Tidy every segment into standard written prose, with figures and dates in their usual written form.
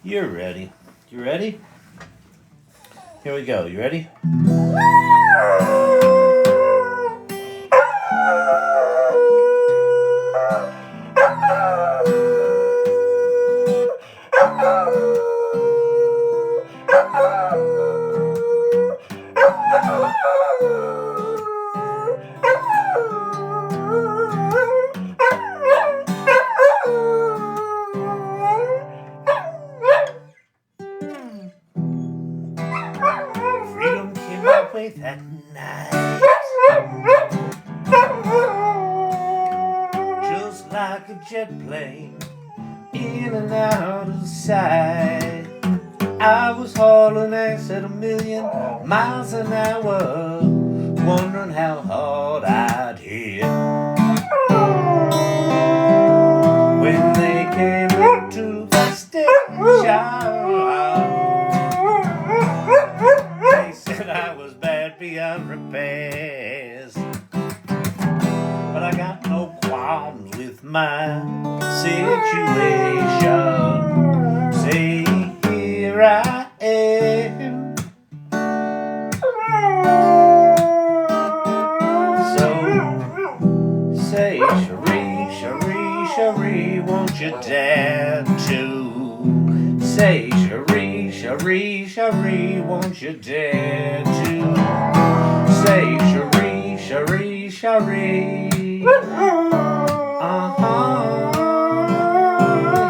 You're ready. You ready? Here we go. You ready? That night, just like a jet plane, in and out of sight. I was hauling ass at 1,000,000 miles an hour, wondering how hard I'd hit. When they came up to the station, they said I was bad beyond repairs. But I got no qualms with my situation. Say, here I am. So, say, Cherie, Cherie, Cherie, won't you dare to? Say, Cherie, Cherie, Cherie, won't you dare to? Say, Cherie, Cherie, Cherie.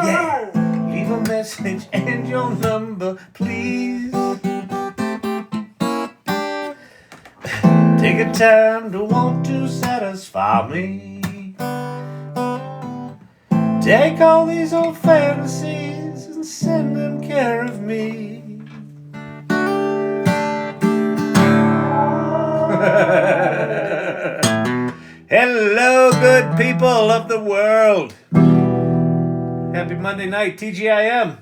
Yeah. Leave a message and your number, please. Take a time to want to satisfy me. Take all these old fantasies and send them care of me. Hello, good people of the world. Happy Monday night, TGIM.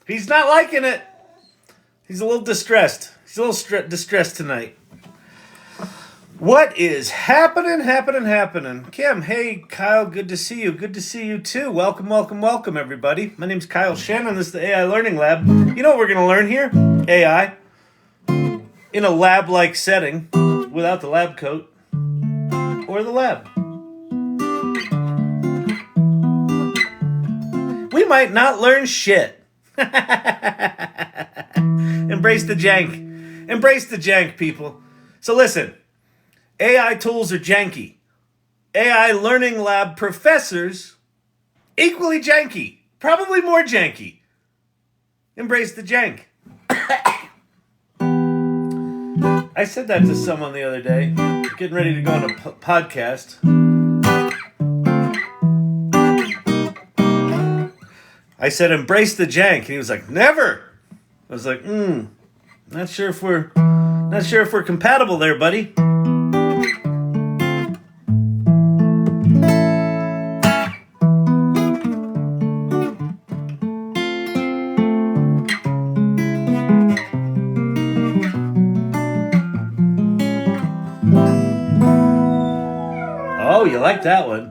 He's not liking it. He's a little distressed. He's a little distressed tonight. What is happening? Kim, hey, Kyle, good to see you. Good to see you, too. Welcome, everybody. My name's Kyle Shannon. This is the AI Learning Lab. You know what we're going to learn here? AI. In a lab-like setting, without the lab coat or the lab. We might not learn shit. Embrace the jank. Embrace the jank, people. So listen, AI tools are janky. AI Learning Lab professors, equally janky. Probably more janky. Embrace the jank. I said that to someone the other day, getting ready to go on a podcast. I said, embrace the jank. And he was like, never. I was like, not sure if we're compatible there, buddy. Oh, you like that one.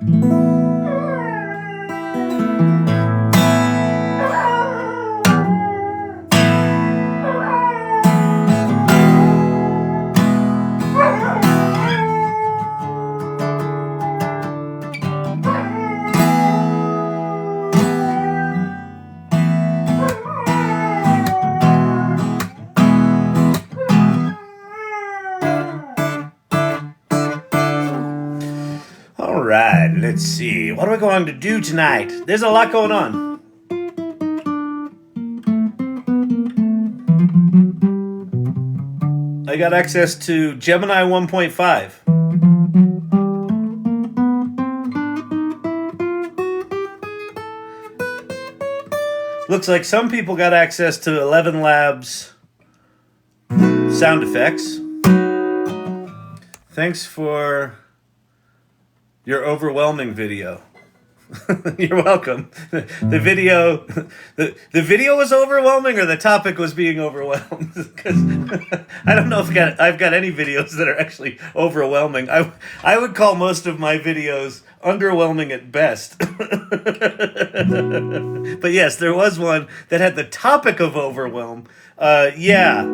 Let's see. What are we going to do tonight? There's a lot going on. I got access to Gemini 1.5. Looks like some people got access to 11 Labs sound effects. Thanks for your overwhelming video. You're welcome. The video was overwhelming, or the topic was being overwhelmed? Because I don't know if I've got any videos that are actually overwhelming. I would call most of my videos underwhelming at best. But yes, there was one that had the topic of overwhelm. Yeah,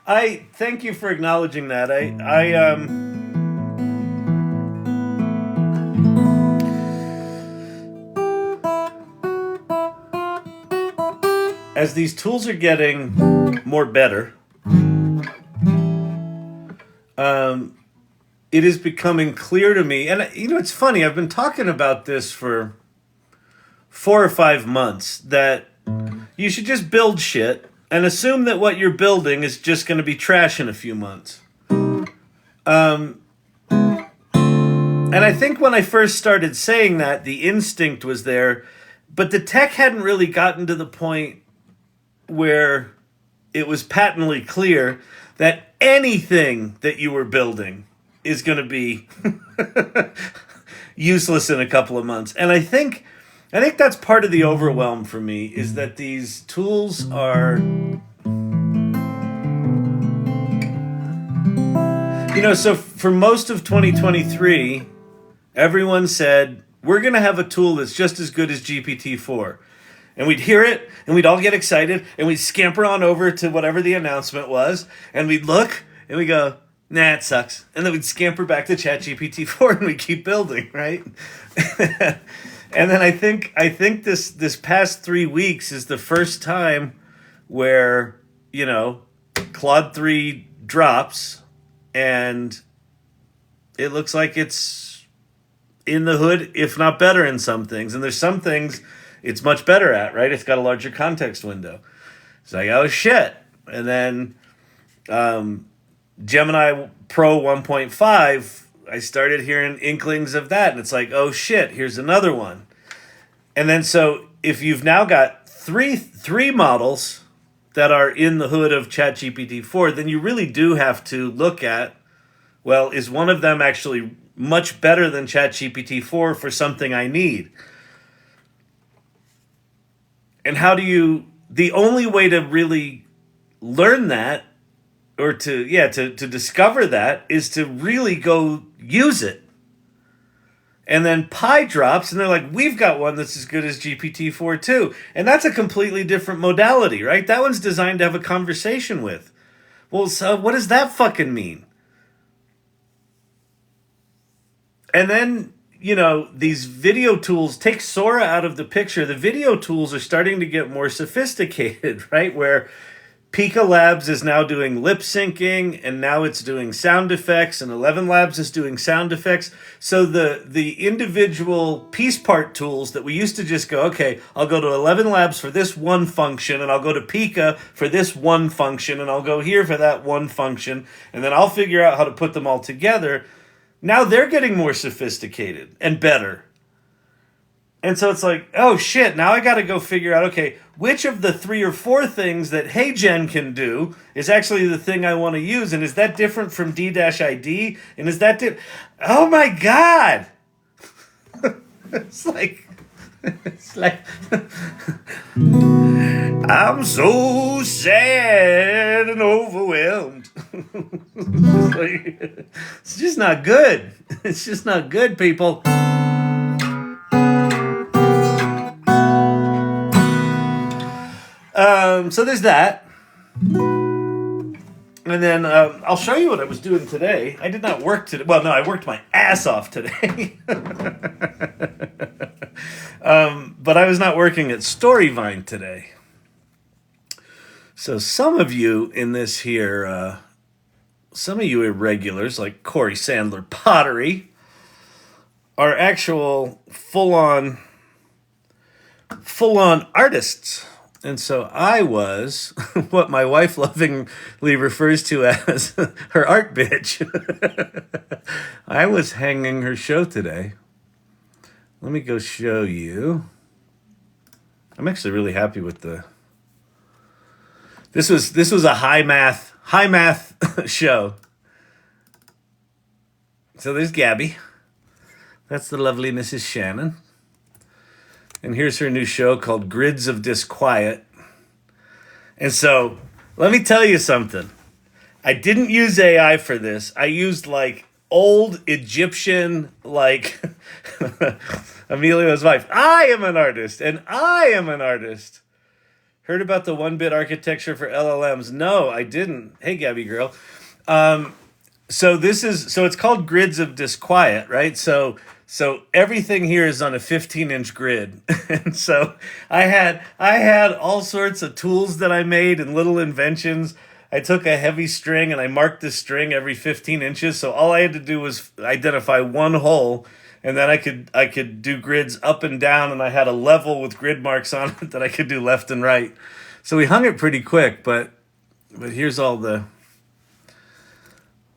I thank you for acknowledging that. As these tools are getting more better, it is becoming clear to me, and it's funny, I've been talking about this for 4 or 5 months, that you should just build shit and assume that what you're building is just going to be trash in a few months. And I think when I first started saying that, the instinct was there, but the tech hadn't really gotten to the point where it was patently clear that anything that you were building is going to be useless in a couple of months. And I think that's part of the overwhelm for me, is that these tools are, so for most of 2023, everyone said, we're going to have a tool that's just as good as GPT-4. And we'd hear it, and we'd all get excited, and we'd scamper on over to whatever the announcement was, and we'd look, and we'd go, nah, it sucks. And then we'd scamper back to ChatGPT-4, and we'd keep building, right? And then I think this past 3 weeks is the first time where, Claude 3 drops, and it looks like it's in the hood, if not better in some things. And there's some things it's much better at, right? It's got a larger context window. It's like, oh shit. And then Gemini Pro 1.5, I started hearing inklings of that. And it's like, oh shit, here's another one. And then so if you've now got three models that are in the hood of ChatGPT-4, then you really do have to look at, well, is one of them actually much better than ChatGPT-4 for something I need? And how do you, the only way to really learn that, or to discover that, is to really go use it. And then Pi drops, and they're like, we've got one that's as good as GPT-4 too. And that's a completely different modality, right? That one's designed to have a conversation with. Well, so what does that fucking mean? And then, these video tools, take Sora out of the picture. The video tools are starting to get more sophisticated, right? Where Pika Labs is now doing lip syncing, and now it's doing sound effects, and 11 Labs is doing sound effects. So the individual piece part tools that we used to just go, okay, I'll go to 11 Labs for this one function, and I'll go to Pika for this one function, and I'll go here for that one function, and then I'll figure out how to put them all together. Now they're getting more sophisticated and better. And so it's like, oh shit, now I got to go figure out, okay, which of the 3 or 4 things that Hey Jen can do is actually the thing I want to use? And is that different from D-ID? And is that oh my God! It's like I'm so sad and overwhelmed. It's just not good. It's just not good, people. So there's that. And then I'll show you what I was doing today. I did not work today. Well, no, I worked my ass off today. But I was not working at Storyvine today. So some of you in this here, some of you irregulars like Corey Sandler Pottery are actual full-on artists. And so I was what my wife lovingly refers to as her art bitch. I was hanging her show today. Let me go show you. I'm actually really happy with the. This was a high math show. So there's Gabby. That's the lovely Mrs. Shannon. And here's her new show called Grids of Disquiet. And so, let me tell you something. I didn't use AI for this. I used like old Egyptian, like Emilio's wife. I am an artist, and I am an artist. Heard about the 1-bit architecture for LLMs? No, I didn't. Hey, Gabby girl. So it's called Grids of Disquiet, right? So everything here is on a 15-inch grid. And so I had all sorts of tools that I made and little inventions. I took a heavy string and I marked the string every 15 inches. So all I had to do was identify one hole, and then I could do grids up and down, and I had a level with grid marks on it that I could do left and right. So we hung it pretty quick, but here's all the.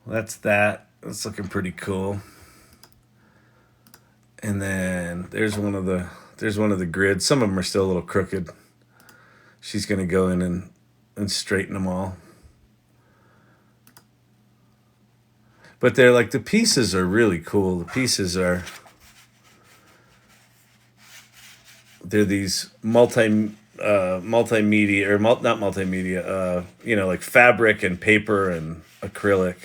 That's that. That's looking pretty cool. And then there's one of the grids. Some of them are still a little crooked. She's gonna go in and straighten them all. But they're like, the pieces are really cool. The pieces are. They're these multimedia or not multimedia. Like fabric and paper and acrylic.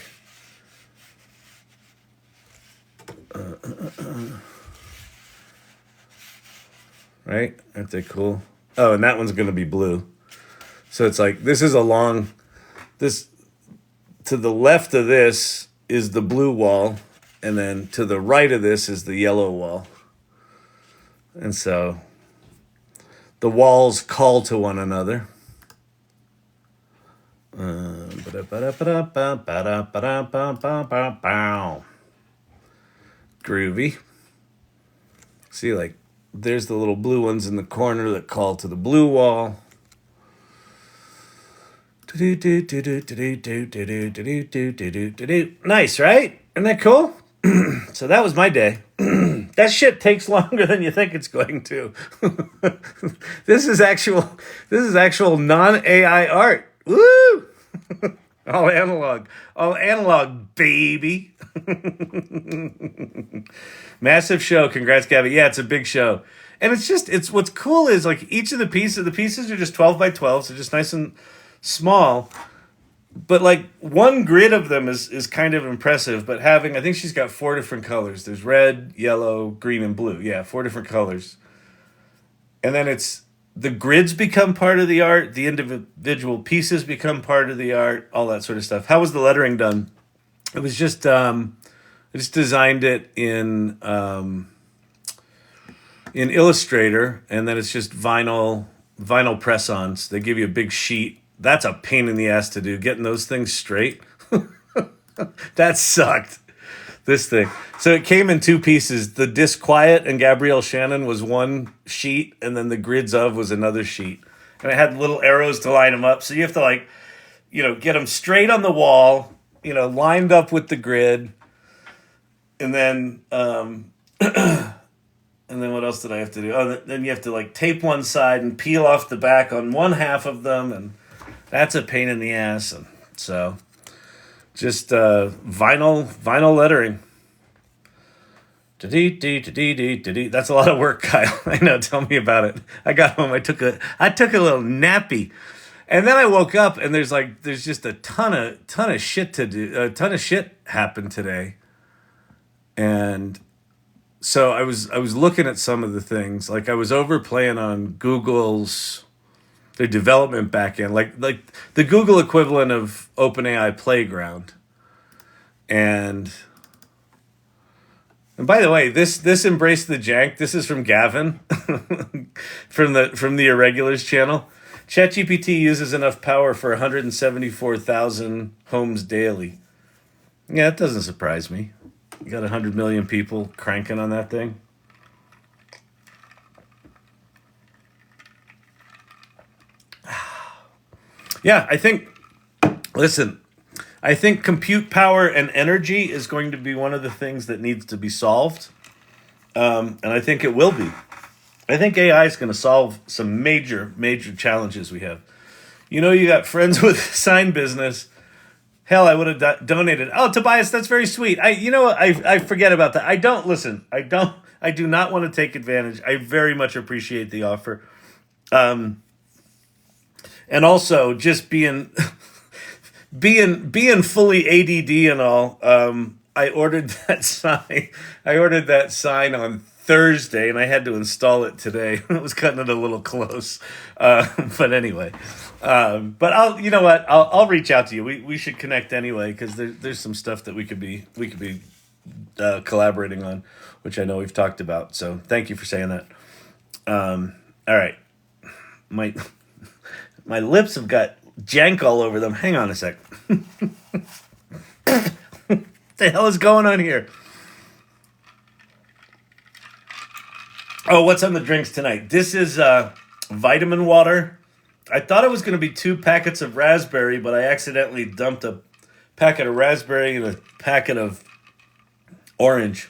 Right? Aren't they cool? Oh, and that one's going to be blue. So it's like, this is to the left of this is the blue wall, and then to the right of this is the yellow wall. And so the walls call to one another. Groovy. See, like, there's the little blue ones in the corner that call to the blue wall. Nice, right? Isn't that cool? So that was my day. That shit takes longer than you think it's going to. This is actual non-AI art. Woo! All analog, baby. Massive show. Congrats, Gabby. Yeah, it's a big show. And it's what's cool is like each of the pieces are just 12 by 12, so just nice and small. But like one grid of them is kind of impressive, but I think she's got 4 different colors. There's red, yellow, green, and blue. Yeah, 4 different colors. And then the grids become part of the art, the individual pieces become part of the art, all that sort of stuff. How was the lettering done? It was just I just designed it in Illustrator, and then it's just vinyl press-ons. They give you a big sheet. That's a pain in the ass to do, getting those things straight. That sucked. This thing. So it came in 2 pieces. The Disquiet and Gabrielle Shannon was one sheet, and then the Grids of was another sheet. And it had little arrows to line them up. So you have to get them straight on the wall, lined up with the grid. And then and then what else did I have to do? Oh, then you have to tape one side and peel off the back on one half of them, and that's a pain in the ass. And so just vinyl lettering. That's a lot of work, Kyle. I know. Tell me about it. I got home. I took a little nappy, and then I woke up and there's just a ton of shit to do. A ton of shit happened today, and so I was looking at some of the things. Like I was over playing on Google's their development backend, like the Google equivalent of OpenAI Playground, and by the way, this embraced the jank. This is from Gavin from the Irregulars channel. ChatGPT uses enough power for 174,000 homes daily. Yeah, it doesn't surprise me. You got 100 million people cranking on that thing. Yeah, I think compute power and energy is going to be one of the things that needs to be solved. And I think it will be. I think AI is going to solve some major, major challenges we have. You know, you got friends with sign business. Hell, I would have donated. Oh, Tobias, that's very sweet. I forget about that. I do not want to take advantage. I very much appreciate the offer. And also just being fully ADD and all. I ordered that sign. I ordered that sign on Thursday, and I had to install it today. It was cutting it a little close, but anyway. But you know what? I'll reach out to you. We should connect anyway because there's some stuff that we could be collaborating on, which I know we've talked about. So thank you for saying that. All right, my lips have got jank all over them. Hang on a sec. What the hell is going on here? Oh, what's on the drinks tonight? This is vitamin water. I thought it was going to be 2 packets of raspberry, but I accidentally dumped a packet of raspberry and a packet of orange.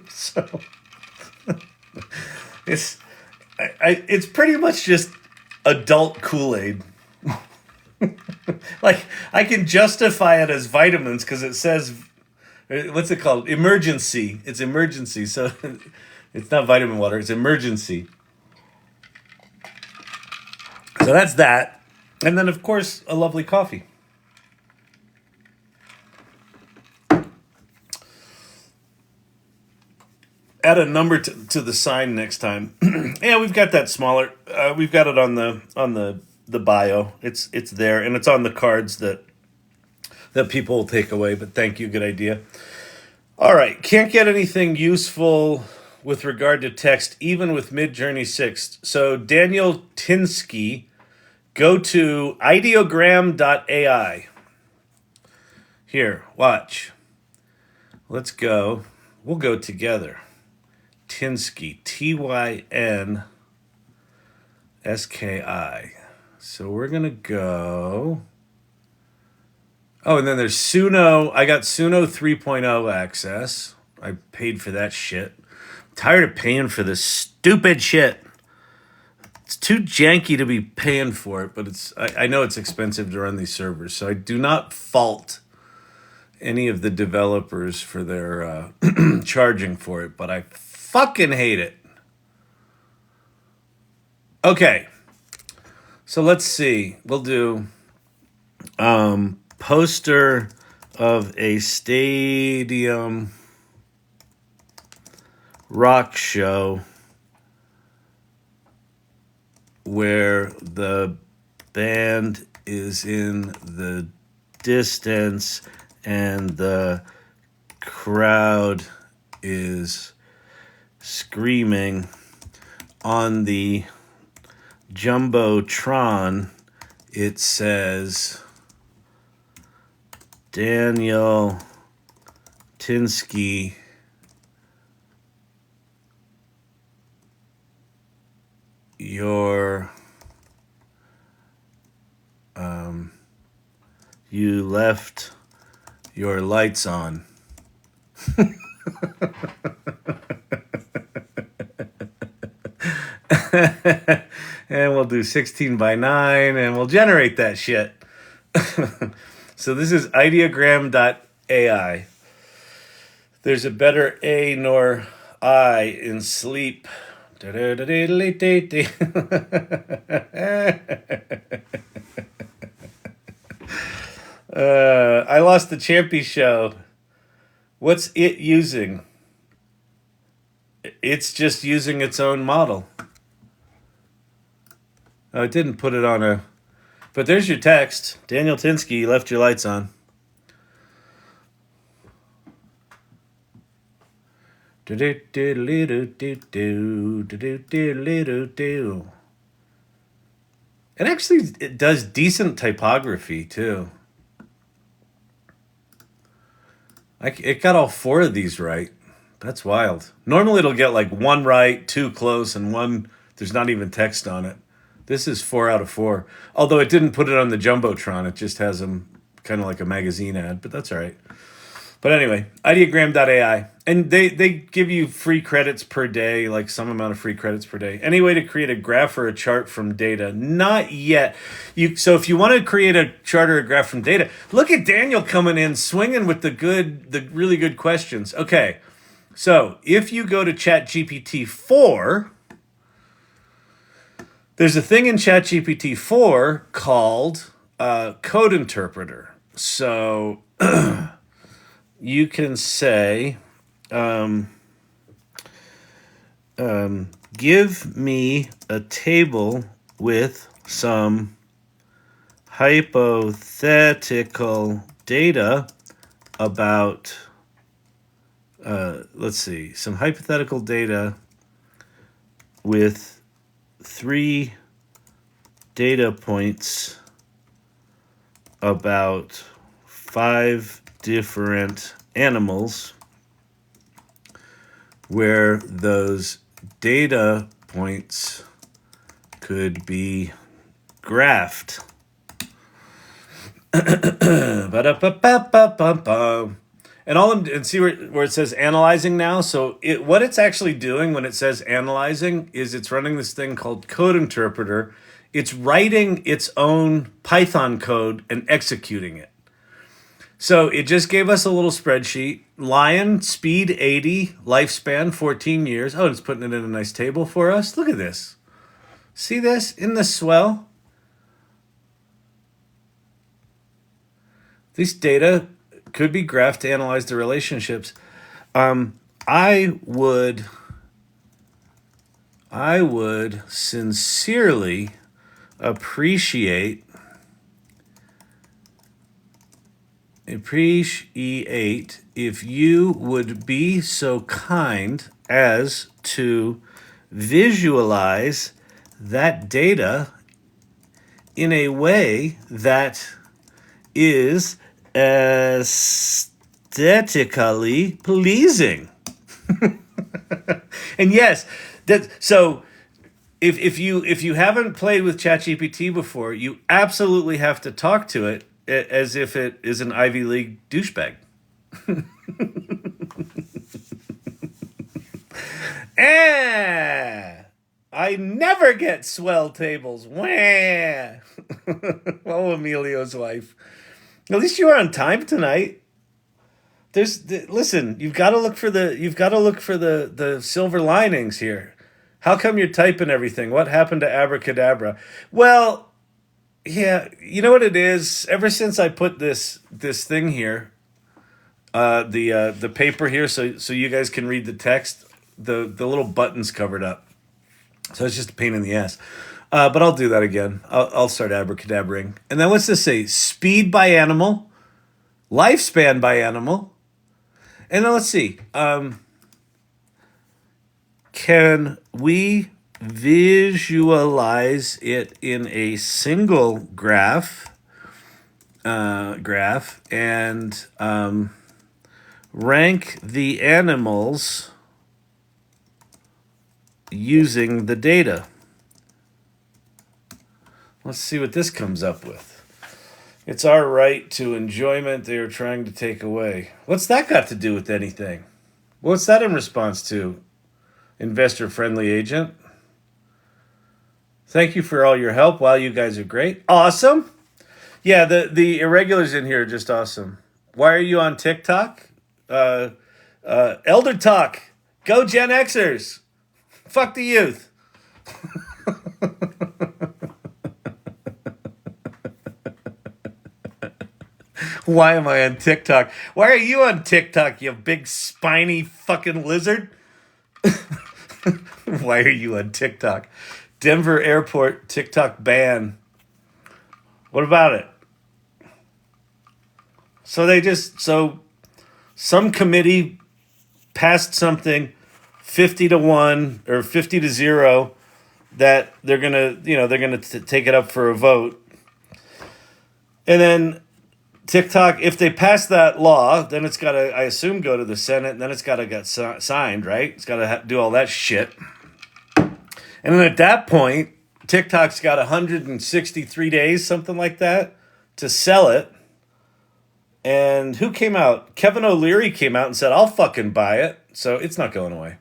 So it's pretty much just adult Kool-Aid. Like, I can justify it as vitamins because it says, what's it called? Emergency. It's emergency. So it's not vitamin water. It's emergency. So that's that. And then, of course, a lovely coffee. Add a number to the sign next time. Yeah, we've got that smaller. We've got it on the bio. It's there, and it's on the cards that people will take away. But thank you, good idea. All right, can't get anything useful with regard to text, even with Midjourney 6. So Daniel Tinsky, go to Ideogram.ai. Here, watch. Let's go. We'll go together. Tinsky, Tynski. So we're going to go. Oh, and then there's Suno. I got Suno 3.0 access. I paid for that shit. I'm tired of paying for this stupid shit. It's too janky to be paying for it, but I know it's expensive to run these servers, so I do not fault any of the developers for their charging for it, but I fucking hate it. Okay. So let's see. We'll do poster of a stadium rock show where the band is in the distance and the crowd is screaming. On the Jumbotron, it says Daniel Tinsky you left your lights on. And we'll do 16 by 9 and we'll generate that shit. So this is Ideogram.ai. There's a better A nor I in sleep. I lost the Champy show. What's it using? It's just using its own model. Oh, it didn't put it on a... But there's your text. Daniel Tinsky, you left your lights on. And actually, it does decent typography, too. It got all 4 of these right. That's wild. Normally, it'll get like 1 right, 2 close, and 1 there's not even text on it. This is 4 out of 4. Although it didn't put it on the Jumbotron. It just has them kind of like a magazine ad, but that's all right. But anyway, Ideogram.ai. And they give you free credits per day, like some amount of free credits per day. Any way to create a graph or a chart from data? Not yet. So if you want to create a chart or a graph from data, look at Daniel coming in, swinging with the really good questions. Okay, so if you go to ChatGPT 4, there's a thing in ChatGPT 4 called Code Interpreter. So you can say, give me a table with some hypothetical data about, some hypothetical data with 3 data points about 5 different animals where those data points could be graphed. And see where it says analyzing now. So what it's actually doing when it says analyzing is it's running this thing called Code Interpreter. It's writing its own Python code and executing it. So it just gave us a little spreadsheet. Lion, speed 80, lifespan 14 years. Oh, it's putting it in a nice table for us. Look at this. See this? Isn't this swell? These data could be graphed to analyze the relationships. I would sincerely appreciate if you would be so kind as to visualize that data in a way that is aesthetically pleasing. And yes, so if you haven't played with ChatGPT before, you absolutely have to talk to it as if it is an Ivy League douchebag. I never get swell tables. Wah. Oh, Emilio's wife. At least you were on time tonight. Listen, you've got to look for the silver linings here. How come you're typing everything? What happened to abracadabra? Well, yeah, you know what it is? Ever since I put this thing here, the paper here, so you guys can read the text, the little button's covered up. So it's just a pain in the ass. But I'll do that again. I'll start abracadabraing. And then what's this say? Speed by animal, lifespan by animal. And then let's see. Can we visualize it in a single graph and rank the animals using the data? Let's see what this comes up with. It's our right to enjoyment they are trying to take away. What's that got to do with anything? What's that in response to? Investor-friendly agent. Thank you for all your help. Wow, you guys are great. Awesome. Yeah, the irregulars in here are just awesome. Why are you on TikTok? Elder Talk. Go Gen Xers. Fuck the youth. Why am I on TikTok? Why are you on TikTok, you big spiny fucking lizard? Why are you on TikTok? Denver Airport Tik Tok Ban. What about it? So some committee passed something 50-1 or 50-0 that they're gonna take it up for a vote. And then TikTok, if they pass that law, then it's got to, I assume, go to the Senate, and then it's got to get signed, right? It's got to do all that shit. And then at that point, TikTok's got 163 days, something like that, to sell it. And who came out? Kevin O'Leary came out and said, I'll fucking buy it. So it's not going away.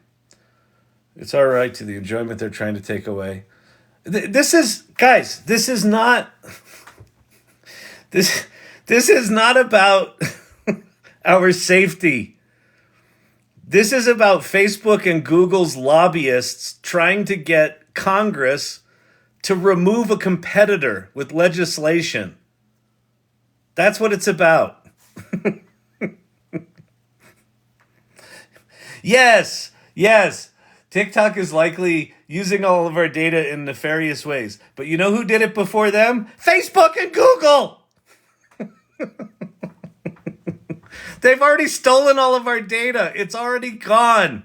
It's our right to the enjoyment they're trying to take away. This is, guys, this is not, this is not about our safety. This is about Facebook and Google's lobbyists trying to get Congress to remove a competitor with legislation. That's what it's about. Yes. TikTok is likely using all of our data in nefarious ways. But you know who did it before them? Facebook and Google! They've already stolen all of our data. It's already gone.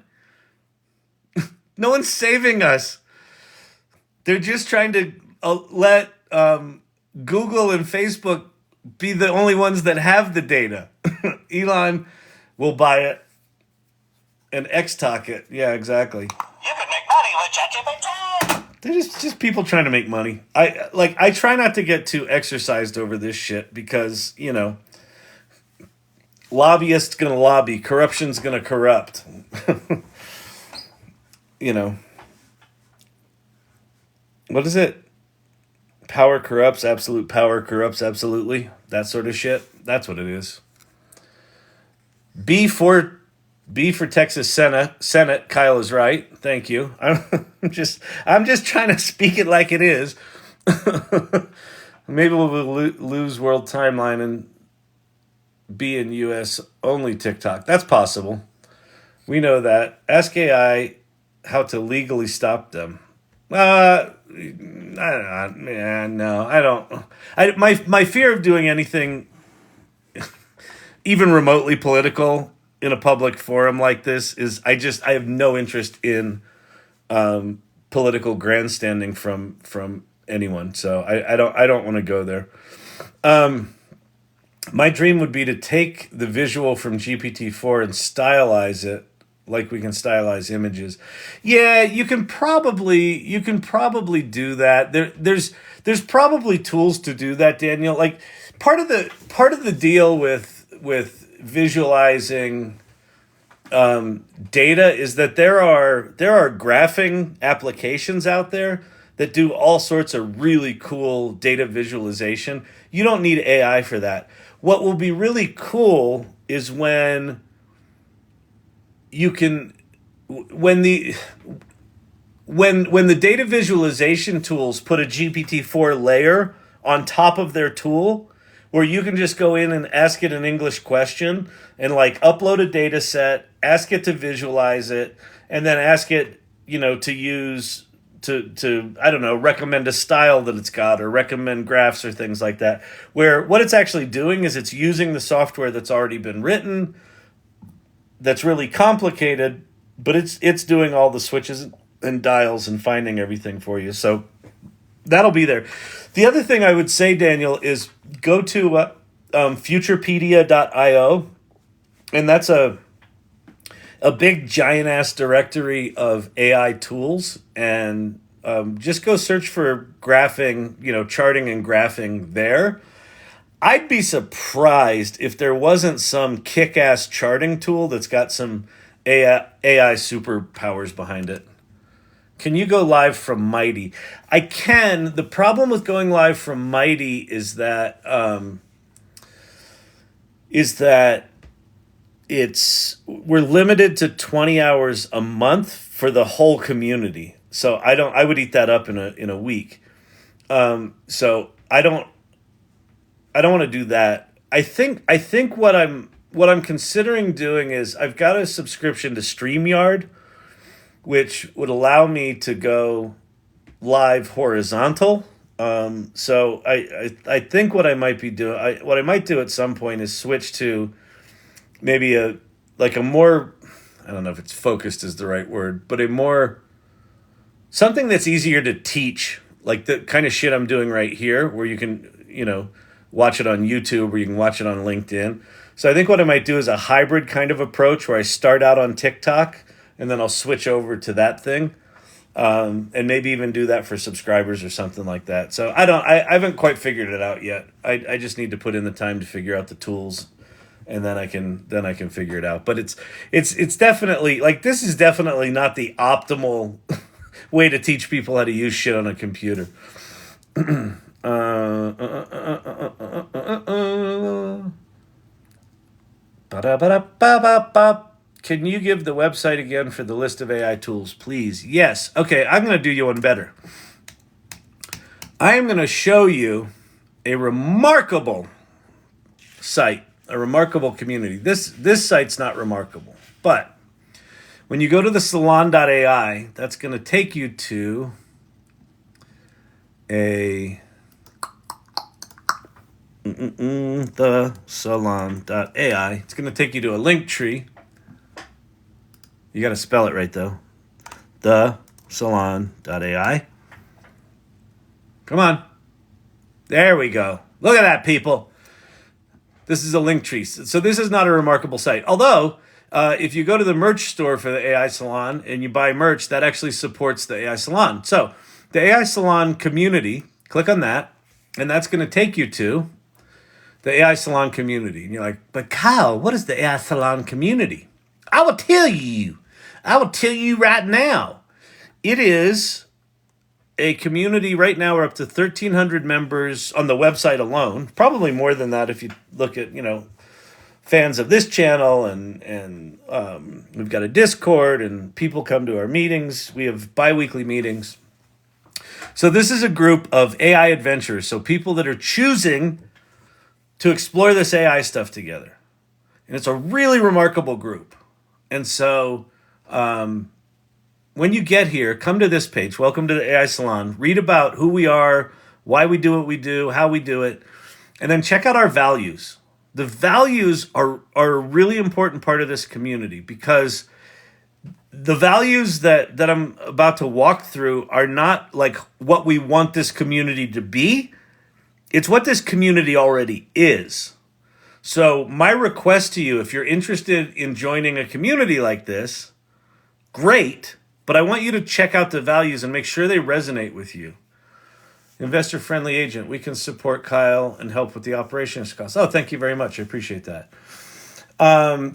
No one's saving us. They're just trying to let Google and Facebook be the only ones that have the data. Elon will buy it and X-talk it. Yeah, exactly. You can make money with ChatGPT. They're just people trying to make money. I try not to get too exercised over this shit because, you know, lobbyists gonna lobby, corruption's gonna corrupt. You know. What is it? Power corrupts, absolute power corrupts absolutely. That sort of shit. That's what it is. B for Texas Senate. Kyle is right. Thank you. I'm just trying to speak it like it is. Maybe we'll lose world timeline and be in U.S. only TikTok. That's possible. We know that. Ask AI how to legally stop them. I don't. My fear of doing anything, even remotely political, in a public forum like this is I have no interest in political grandstanding from anyone. So I don't want to go there. My dream would be to take the visual from GPT-4 and stylize it like we can stylize images. Yeah, you can probably do that. There's probably tools to do that, Daniel. Like part of the deal with visualizing data is that there are graphing applications out there that do all sorts of really cool data visualization. You don't need AI for that. What will be really cool is when you can when the data visualization tools put a GPT-4 layer on top of their tool, where you can just go in and ask it an English question and like upload a data set, ask it to visualize it, and then ask it, to use to I don't know, recommend a style that it's got or recommend graphs or things like that. Where what it's actually doing is it's using the software that's already been written, that's really complicated, but it's doing all the switches and dials and finding everything for you. So that'll be there. The other thing I would say, Daniel, is go to futurepedia.io, and that's a big giant ass directory of AI tools, and just go search for graphing, charting and graphing there. I'd be surprised if there wasn't some kick-ass charting tool that's got some AI superpowers behind it. Can you go live from Mighty? I can. The problem with going live from Mighty is that we're limited to 20 hours a month for the whole community. So I would eat that up in a week. So I don't want to do that. I think what I'm considering doing is I've got a subscription to StreamYard, which would allow me to go live horizontal. So I think what I might be doing, what I might do at some point is switch to maybe a more, I don't know if it's focused is the right word, but something that's easier to teach, like the kind of shit I'm doing right here, where you can, watch it on YouTube or you can watch it on LinkedIn. So I think what I might do is a hybrid kind of approach where I start out on TikTok and then I'll switch over to that thing. And maybe even do that for subscribers or something like that. So I haven't quite figured it out yet. I just need to put in the time to figure out the tools and then I can figure it out. But it's definitely like, this is definitely not the optimal way to teach people how to use shit on a computer. Can you give the website again for the list of AI tools, please? Yes. Okay, I'm going to do you one better. I am going to show you a remarkable site, a remarkable community. This site's not remarkable, but when you go to the salon.ai, that's going to take you to the salon.ai. It's going to take you to a link tree. You got to spell it right, though. The salon.ai. Come on. There we go. Look at that, people. This is a link tree. So this is not a remarkable site. Although, if you go to the merch store for the AI Salon and you buy merch, that actually supports the AI Salon. So the AI Salon Community, click on that, and that's going to take you to the AI Salon Community. And you're like, but Kyle, what is the AI Salon Community? I will tell you. I will tell you right now. It is a community. Right now we're up to 1,300 members on the website alone. Probably more than that if you look at, fans of this channel, and we've got a Discord, and people come to our meetings. We have bi-weekly meetings. So this is a group of AI adventurers, so people that are choosing to explore this AI stuff together. And it's a really remarkable group. And so when you get here, come to this page, Welcome to the AI Salon, read about who we are, why we do what we do, how we do it, and then check out our values. The values are a really important part of this community, because the values that I'm about to walk through are not like what we want this community to be. It's what this community already is. So my request to you, if you're interested in joining a community like this, great, but I want you to check out the values and make sure they resonate with you. Investor-friendly agent, we can support Kyle and help with the operations costs. Oh, thank you very much. I appreciate that.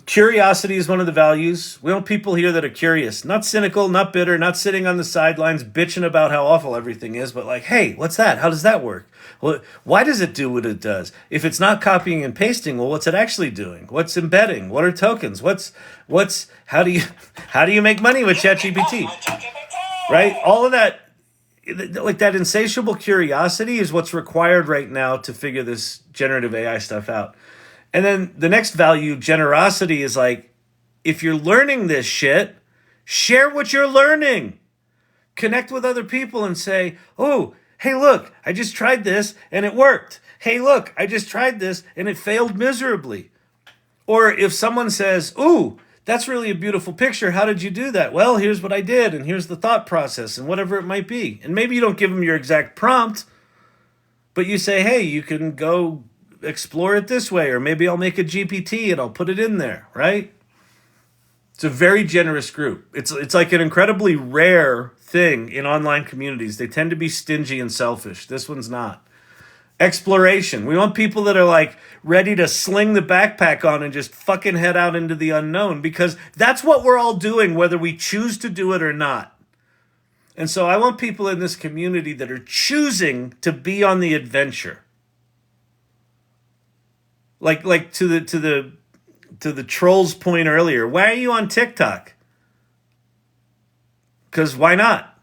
Curiosity is one of the values. We want people here that are curious, not cynical, not bitter, not sitting on the sidelines bitching about how awful everything is, but like, hey, what's that? How does that work? Well, why does it do what it does? If it's not copying and pasting, well, what's it actually doing? What's embedding? What are tokens? How do you make money with ChatGPT? Right? All of that, like that insatiable curiosity is what's required right now to figure this generative AI stuff out. And then the next value, generosity, is like, if you're learning this shit, share what you're learning. Connect with other people and say, oh, hey, look, I just tried this and it worked. Hey, look, I just tried this and it failed miserably. Or if someone says, ooh, that's really a beautiful picture. How did you do that? Well, here's what I did, and here's the thought process, and whatever it might be. And maybe you don't give them your exact prompt, but you say, hey, you can go explore it this way, or maybe I'll make a GPT and I'll put it in there, right? It's a very generous group. It's like an incredibly rare thing in online communities. They tend to be stingy and selfish. This one's not. Exploration. We want people that are like ready to sling the backpack on and just fucking head out into the unknown, because that's what we're all doing, whether we choose to do it or not. And so I want people in this community that are choosing to be on the adventure. Like to the troll's point earlier. Why are you on TikTok? Because why not?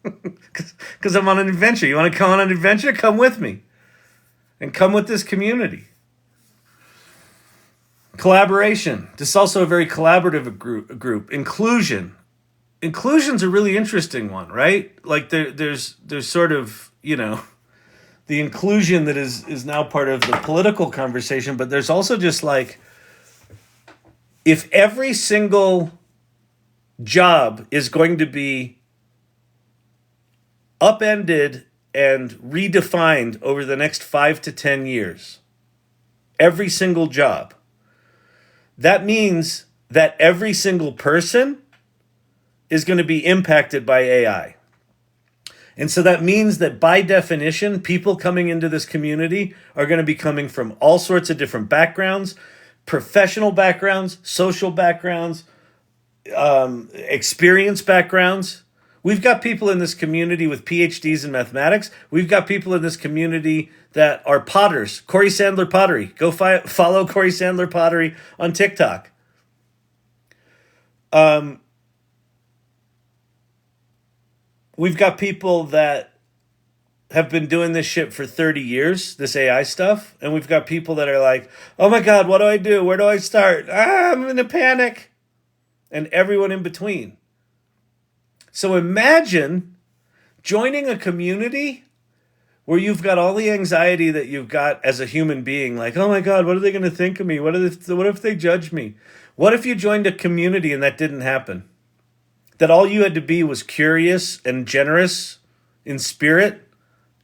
Because I'm on an adventure. You want to come on an adventure? Come with me. And come with this community. Collaboration. This is also a very collaborative group. Inclusion. Inclusion's a really interesting one, right? Like there's sort of, the inclusion that is now part of the political conversation, but there's also just like, if every single job is going to be upended and redefined over the next 5 to 10 years, every single job, that means that every single person is going to be impacted by AI. And so that means that by definition, people coming into this community are going to be coming from all sorts of different backgrounds, professional backgrounds, social backgrounds, experience backgrounds. We've got people in this community with PhDs in mathematics. We've got people in this community that are potters. Corey Sandler Pottery. Go follow Corey Sandler Pottery on TikTok. We've got people that have been doing this shit for 30 years, this AI stuff. And we've got people that are like, oh my God, what do I do? Where do I start? I'm in a panic. And everyone in between. So imagine joining a community where you've got all the anxiety that you've got as a human being. Like, oh my God, what are they going to think of me? What if they judge me? What if you joined a community and that didn't happen? That all you had to be was curious and generous in spirit,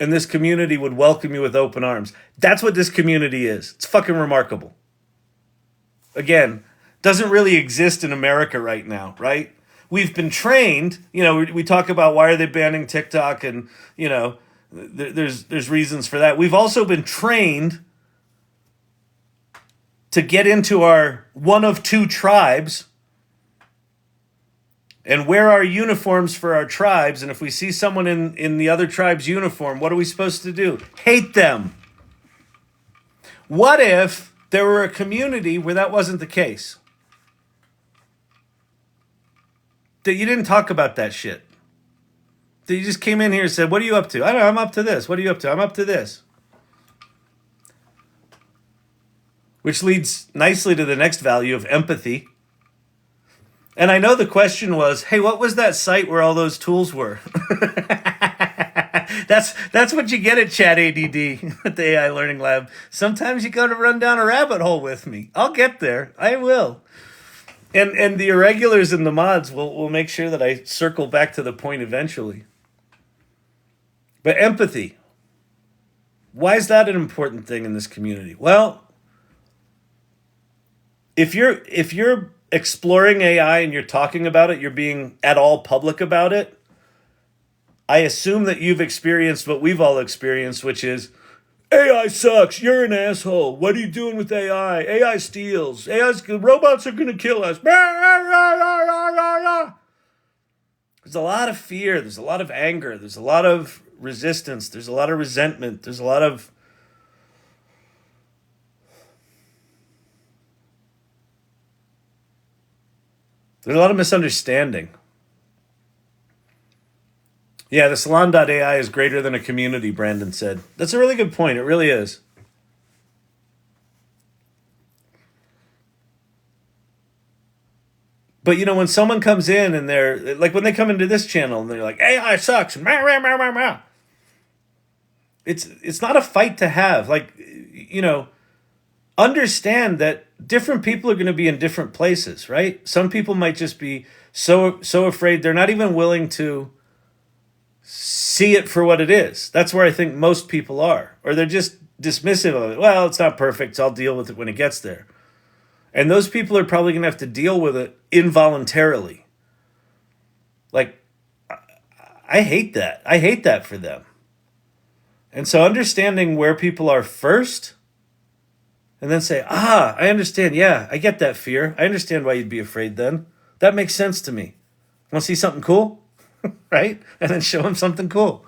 and this community would welcome you with open arms. That's what this community is. It's fucking remarkable. Again, doesn't really exist in America right now, right? We've been trained, we talk about why are they banning TikTok, and, there's reasons for that. We've also been trained to get into our one of two tribes and wear our uniforms for our tribes. And if we see someone in the other tribe's uniform, what are we supposed to do? Hate them. What if there were a community where that wasn't the case? That you didn't talk about that shit. That you just came in here and said, what are you up to? I don't know, I'm up to this. What are you up to? I'm up to this. Which leads nicely to the next value of empathy. And I know the question was, hey, what was that site where all those tools were? That's what you get at Chat ADD at the AI Learning Lab. Sometimes you got to run down a rabbit hole with me. I'll get there. I will. And the irregulars and the mods will make sure that I circle back to the point eventually. But empathy. Why is that an important thing in this community? Well, if you're exploring AI and you're talking about it, you're being at all public about it, I assume that you've experienced what we've all experienced, which is, AI sucks, you're an asshole, what are you doing with AI? AI steals, robots are going to kill us. There's a lot of fear, there's a lot of anger, there's a lot of resistance, there's a lot of resentment, there's a lot of misunderstanding. Yeah, the salon.ai is greater than a community, Brandon said. That's a really good point. It really is. But, when someone comes in and they're, like when they come into this channel and they're like, AI sucks, and it's not a fight to have. Like, understand that different people are going to be in different places, right? Some people might just be so afraid they're not even willing to see it for what it is. That's where I think most people are. Or they're just dismissive of it. Well, it's not perfect, so I'll deal with it when it gets there. And those people are probably going to have to deal with it involuntarily. Like, I hate that. I hate that for them. And so understanding where people are first, and then say, I understand. Yeah, I get that fear. I understand why you'd be afraid then. That makes sense to me. Want to see something cool? Right? And then show them something cool.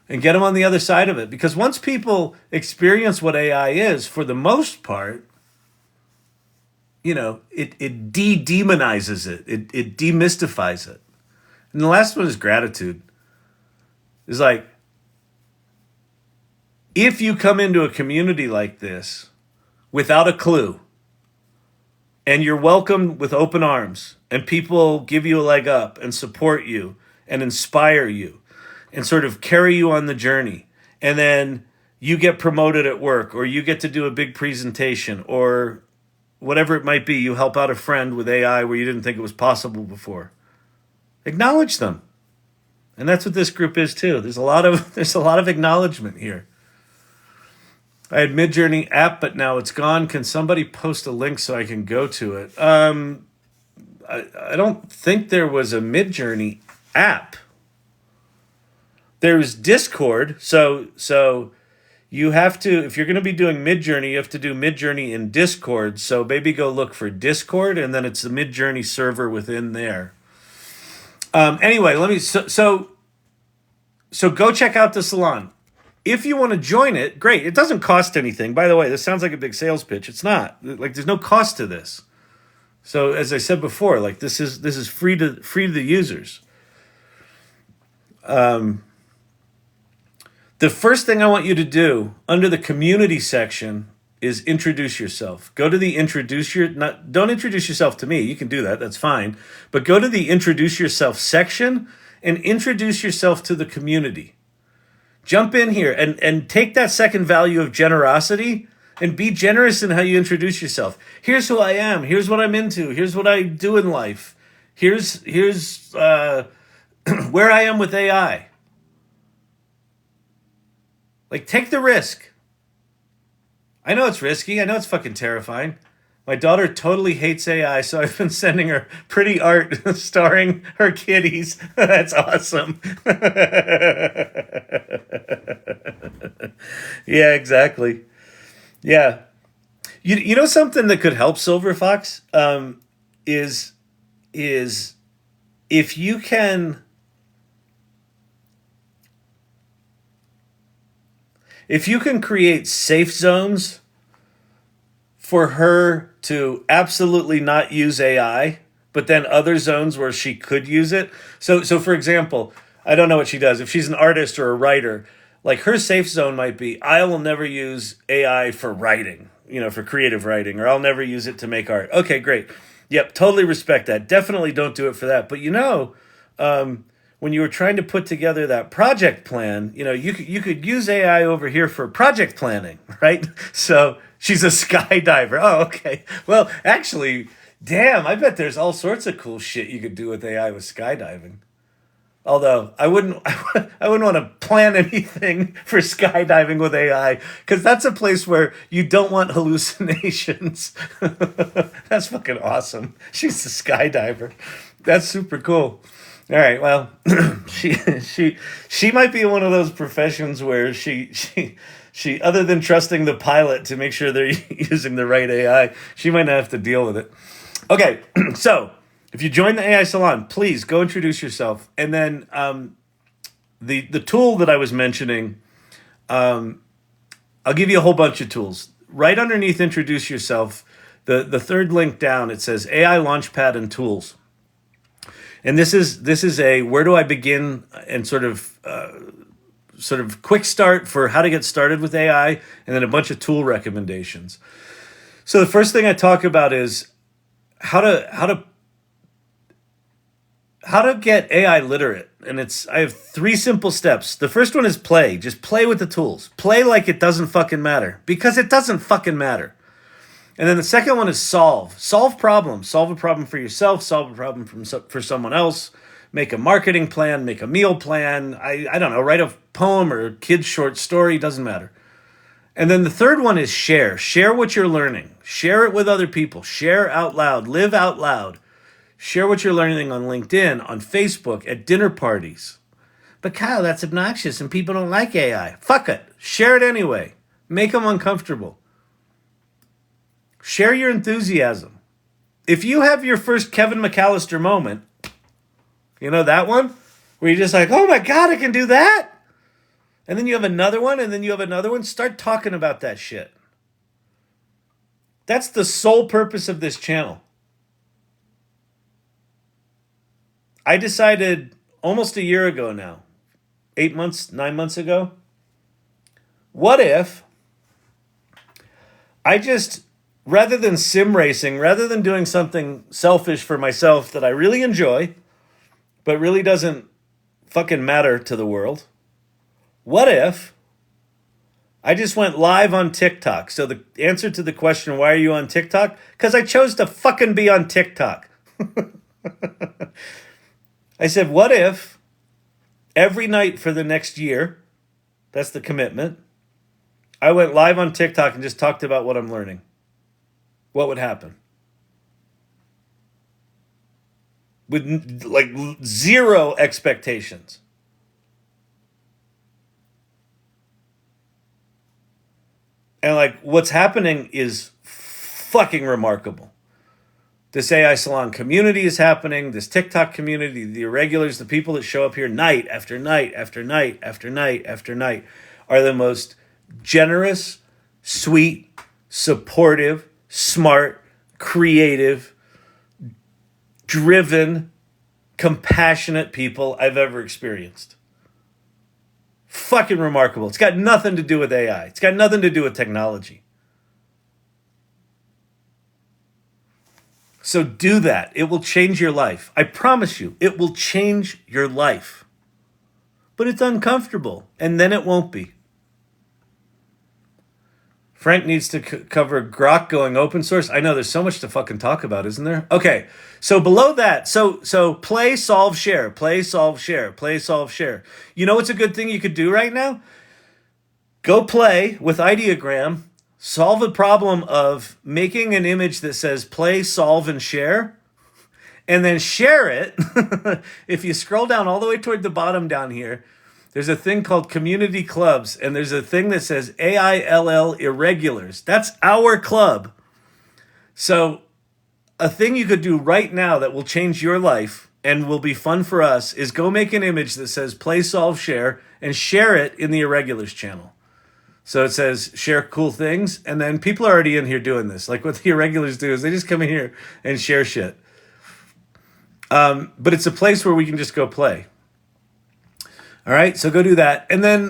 And get them on the other side of it. Because once people experience what AI is, for the most part, it de-demonizes it. It demystifies it. And the last one is gratitude. It's like, if you come into a community like this without a clue, and you're welcomed with open arms, and people give you a leg up and support you and inspire you and sort of carry you on the journey, and then you get promoted at work, or you get to do a big presentation, or whatever it might be, you help out a friend with AI where you didn't think it was possible before. Acknowledge them. And that's what this group is too. There's a lot of acknowledgement here. I had Midjourney app, but now it's gone. Can somebody post a link so I can go to it? I don't think there was a Midjourney app. There's Discord, so you have to, if you're going to be doing Midjourney, you have to do Midjourney in Discord. So maybe go look for Discord, and then it's the Midjourney server within there. Anyway, so go check out the salon. If you want to join it, great. It doesn't cost anything. By the way, this sounds like a big sales pitch. It's not. Like, there's no cost to this. So as I said before, like this is free to the users. The first thing I want you to do under the community section is introduce yourself. Go to the don't introduce yourself to me. You can do that. That's fine. But go to the introduce yourself section and introduce yourself to the community. Jump in here and take that second value of generosity and be generous in how you introduce yourself. Here's who I am. Here's what I'm into. Here's what I do in life. Here's where I am with AI. Like, take the risk. I know it's risky. I know it's fucking terrifying. My daughter totally hates AI, so I've been sending her pretty art starring her kitties. That's awesome. Yeah, exactly. Yeah. You know something that could help Silver Fox is if you can create safe zones for her to absolutely not use AI, but then other zones where she could use it. So for example, I don't know what she does. If she's an artist or a writer, like her safe zone might be, I will never use AI for writing, for creative writing, or I'll never use it to make art. Okay, great. Yep, totally respect that. Definitely don't do it for that. But when you were trying to put together that project plan, you could use AI over here for project planning, right? So she's a skydiver. Oh, okay. Well, actually, damn, I bet there's all sorts of cool shit you could do with AI with skydiving. Although I wouldn't want to plan anything for skydiving with AI, because that's a place where you don't want hallucinations. That's fucking awesome. She's a skydiver. That's super cool. All right, well, she might be one of those professions where she other than trusting the pilot to make sure they're using the right AI, she might not have to deal with it. Okay, so if you join the AI Salon, please go introduce yourself, and then the tool that I was mentioning, I'll give you a whole bunch of tools. Right underneath introduce yourself, the third link down, it says AI Launchpad and Tools. And this is a where do I begin and sort of quick start for how to get started with AI, and then a bunch of tool recommendations. So the first thing I talk about is how to get AI literate, and I have 3 simple steps. The first one is play. Just play with the tools. Play like it doesn't fucking matter, because it doesn't fucking matter. And then the second one is solve. Solve problems. Solve a problem for yourself. Solve a problem for someone else. Make a marketing plan. Make a meal plan. I don't know. Write a poem or a kid's short story. Doesn't matter. And then the third one is share. Share what you're learning. Share it with other people. Share out loud. Live out loud. Share what you're learning on LinkedIn, on Facebook, at dinner parties. But Kyle, that's obnoxious and people don't like AI. Fuck it. Share it anyway. Make them uncomfortable. Share your enthusiasm. If you have your first Kevin McAllister moment, that one, where you're just like, oh my God, I can do that. And then you have another one, and then you have another one. Start talking about that shit. That's the sole purpose of this channel. I decided almost a year ago now, 9 months ago, what if I just, rather than sim racing, rather than doing something selfish for myself that I really enjoy, but really doesn't fucking matter to the world, what if I just went live on TikTok? So the answer to the question, why are you on TikTok? Because I chose to fucking be on TikTok. I said, what if every night for the next year, that's the commitment, I went live on TikTok and just talked about what I'm learning? What would happen? With like 0 expectations. And like what's happening is fucking remarkable. This AI Salon community is happening, this TikTok community, the irregulars, the people that show up here night after night after night after night after night are the most generous, sweet, supportive, smart, creative, driven, compassionate people I've ever experienced. Fucking remarkable. It's got nothing to do with AI. It's got nothing to do with technology. So do that. It will change your life. I promise you, it will change your life. But it's uncomfortable, and then it won't be. Frank needs to cover Grok going open source. I know there's so much to fucking talk about, isn't there? Okay, so below that, so play, solve, share, play, solve, share, play, solve, share. You know what's a good thing you could do right now? Go play with Ideogram, solve a problem of making an image that says play, solve, and share, and then share it. If you scroll down all the way toward the bottom down here, there's a thing called community clubs, and there's a thing that says AILL irregulars. That's our club. So a thing you could do right now that will change your life and will be fun for us is go make an image that says play, solve, share, and share it in the irregulars channel. So it says share cool things, and then people are already in here doing this. Like what the irregulars do is they just come in here and share shit. But it's a place where we can just go play. All right, so go do that. And then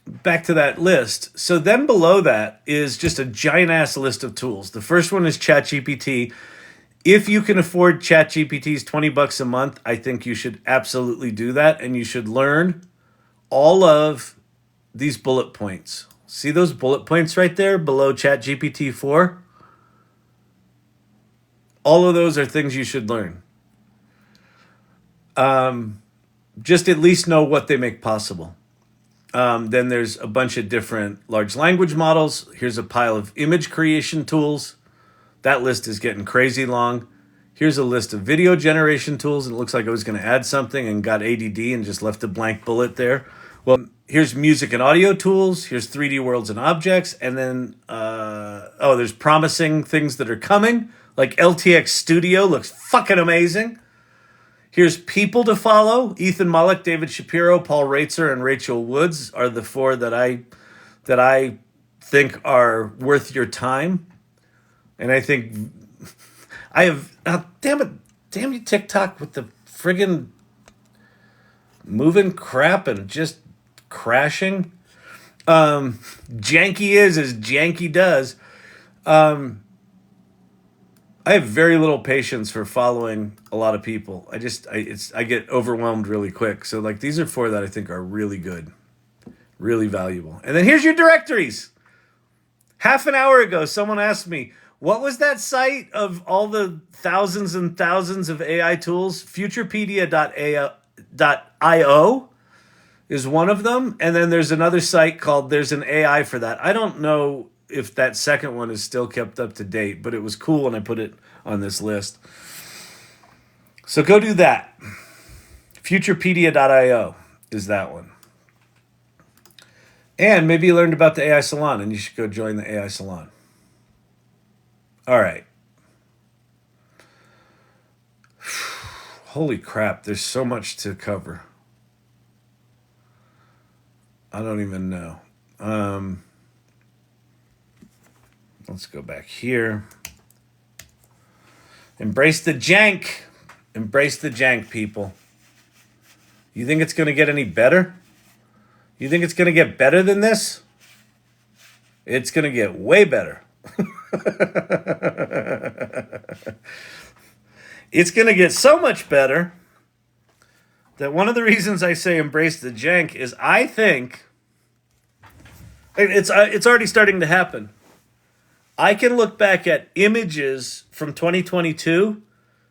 back to that list. So then below that is just a giant ass list of tools. The first one is ChatGPT. If you can afford ChatGPT's $20 a month, I think you should absolutely do that. And you should learn all of these bullet points. See those bullet points right there below ChatGPT 4? All of those are things you should learn. Just at least know what they make possible. Then there's a bunch of different large language models. Here's a pile of image creation tools. That list is getting crazy long. Here's a list of video generation tools. And it looks like I was going to add something and got ADD and just left a blank bullet there. Well, here's music and audio tools. Here's 3D worlds and objects. And then, there's promising things that are coming. Like LTX Studio looks fucking amazing. Here's people to follow. Ethan Mullick, David Shapiro, Paul Reitzer, and Rachel Woods are the four that I think are worth your time. And I think I have... damn you TikTok with the friggin' moving crap and just crashing. Janky is as janky does. I have very little patience for following a lot of people. I get overwhelmed really quick. So like these are four that I think are really good, really valuable. And then here's your directories. Half an hour ago, someone asked me, what was that site of all the thousands and thousands of AI tools? Futurepedia.io is one of them. And then there's another site called There's an AI for that. I don't know if that second one is still kept up to date, but it was cool when I put it on this list. So go do that. Futurepedia.io is that one. And maybe you learned about the AI Salon and you should go join the AI Salon. All right. Holy crap, there's so much to cover. I don't even know. Let's go back here. Embrace the jank. Embrace the jank, people. You think it's going to get any better? You think it's going to get better than this? It's going to get way better. It's going to get so much better that one of the reasons I say embrace the jank is I think it's already starting to happen. I can look back at images from 2022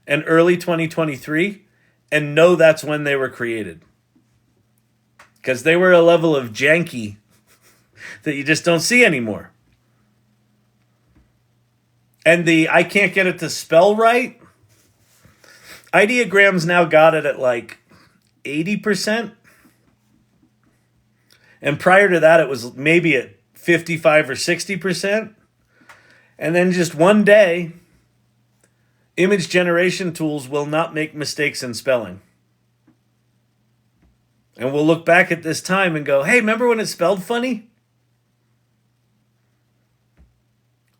and early 2023 and know that's when they were created. Because they were a level of janky that you just don't see anymore. And I can't get it to spell right. Ideogram's now got it at like 80%. And prior to that, it was maybe at 55 or 60%. And then just one day, image generation tools will not make mistakes in spelling. And we'll look back at this time and go, hey, remember when it spelled funny?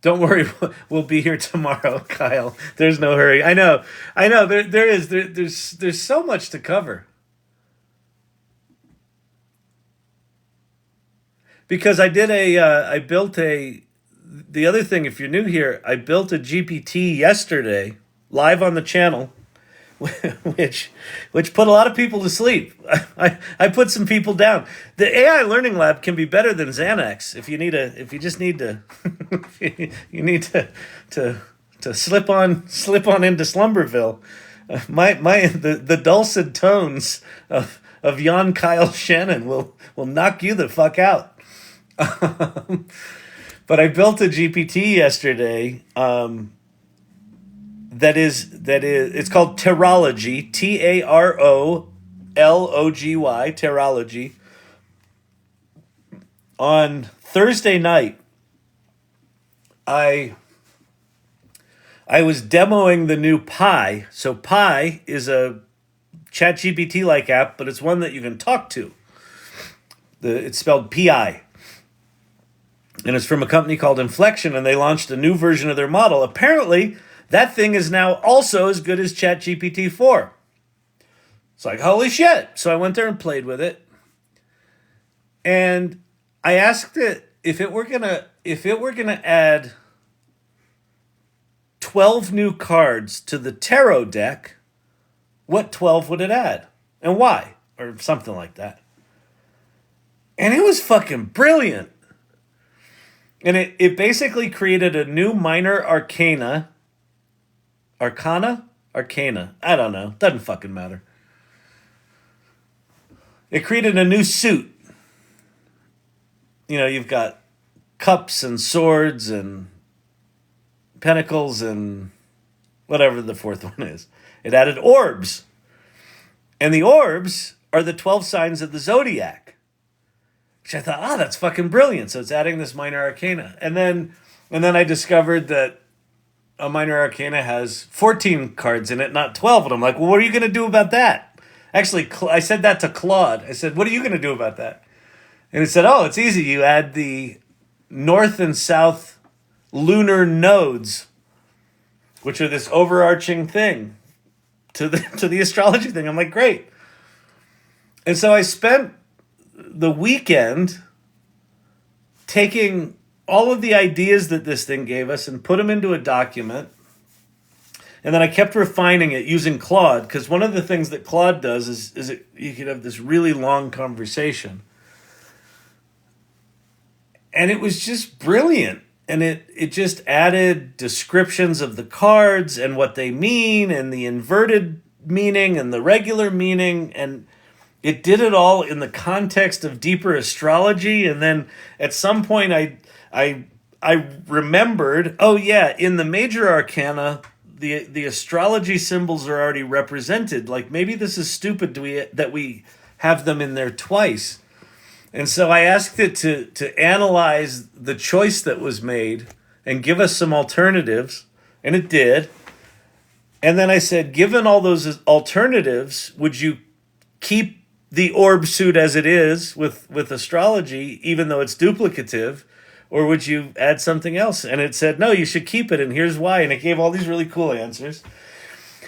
Don't worry, we'll be here tomorrow, Kyle. There's no hurry. I know. There's so much to cover. Because the other thing, if you're new here, I built a GPT yesterday, live on the channel, which put a lot of people to sleep. I put some people down. The AI Learning Lab can be better than Xanax if you just need to to slip on into Slumberville. The dulcet tones of Jan Kyle Shannon will knock you the fuck out. But I built a GPT yesterday. It's called Teriology, Tarology, Teriology. On Thursday night, I was demoing the new Pi. So Pi is a ChatGPT-like app, but it's one that you can talk to. It's spelled Pi. And it's from a company called Inflection, and they launched a new version of their model. Apparently, that thing is now also as good as ChatGPT 4. It's like, holy shit. So I went there and played with it. And I asked it if it were gonna add 12 new cards to the tarot deck, what 12 would it add? And why? Or something like that. And it was fucking brilliant. And it basically created a new minor arcana. Arcana? I don't know. Doesn't fucking matter. It created a new suit. You know, you've got cups and swords and pentacles and whatever the fourth one is. It added orbs. And the orbs are the 12 signs of the zodiac. Which I thought, that's fucking brilliant. So it's adding this minor arcana. And then I discovered that a minor arcana has 14 cards in it, not 12. And I'm like, well, what are you going to do about that? Actually, I said that to Claude. I said, what are you going to do about that? And it said, it's easy. You add the north and south lunar nodes, which are this overarching thing to the astrology thing. I'm like, great. And so I spent the weekend taking all of the ideas that this thing gave us and put them into a document. And then I kept refining it using Claude, because one of the things that Claude does is you can have this really long conversation. And it was just brilliant. And it just added descriptions of the cards and what they mean and the inverted meaning and the regular meaning. And it did it all in the context of deeper astrology. And then at some point I remembered, in the major arcana, the astrology symbols are already represented. Like, maybe this is stupid that we have them in there twice. And so I asked it to analyze the choice that was made and give us some alternatives, and it did. And then I said, given all those alternatives, would you keep the orb suit as it is with astrology, even though it's duplicative, or would you add something else? And it said, no, you should keep it, and here's why. And it gave all these really cool answers.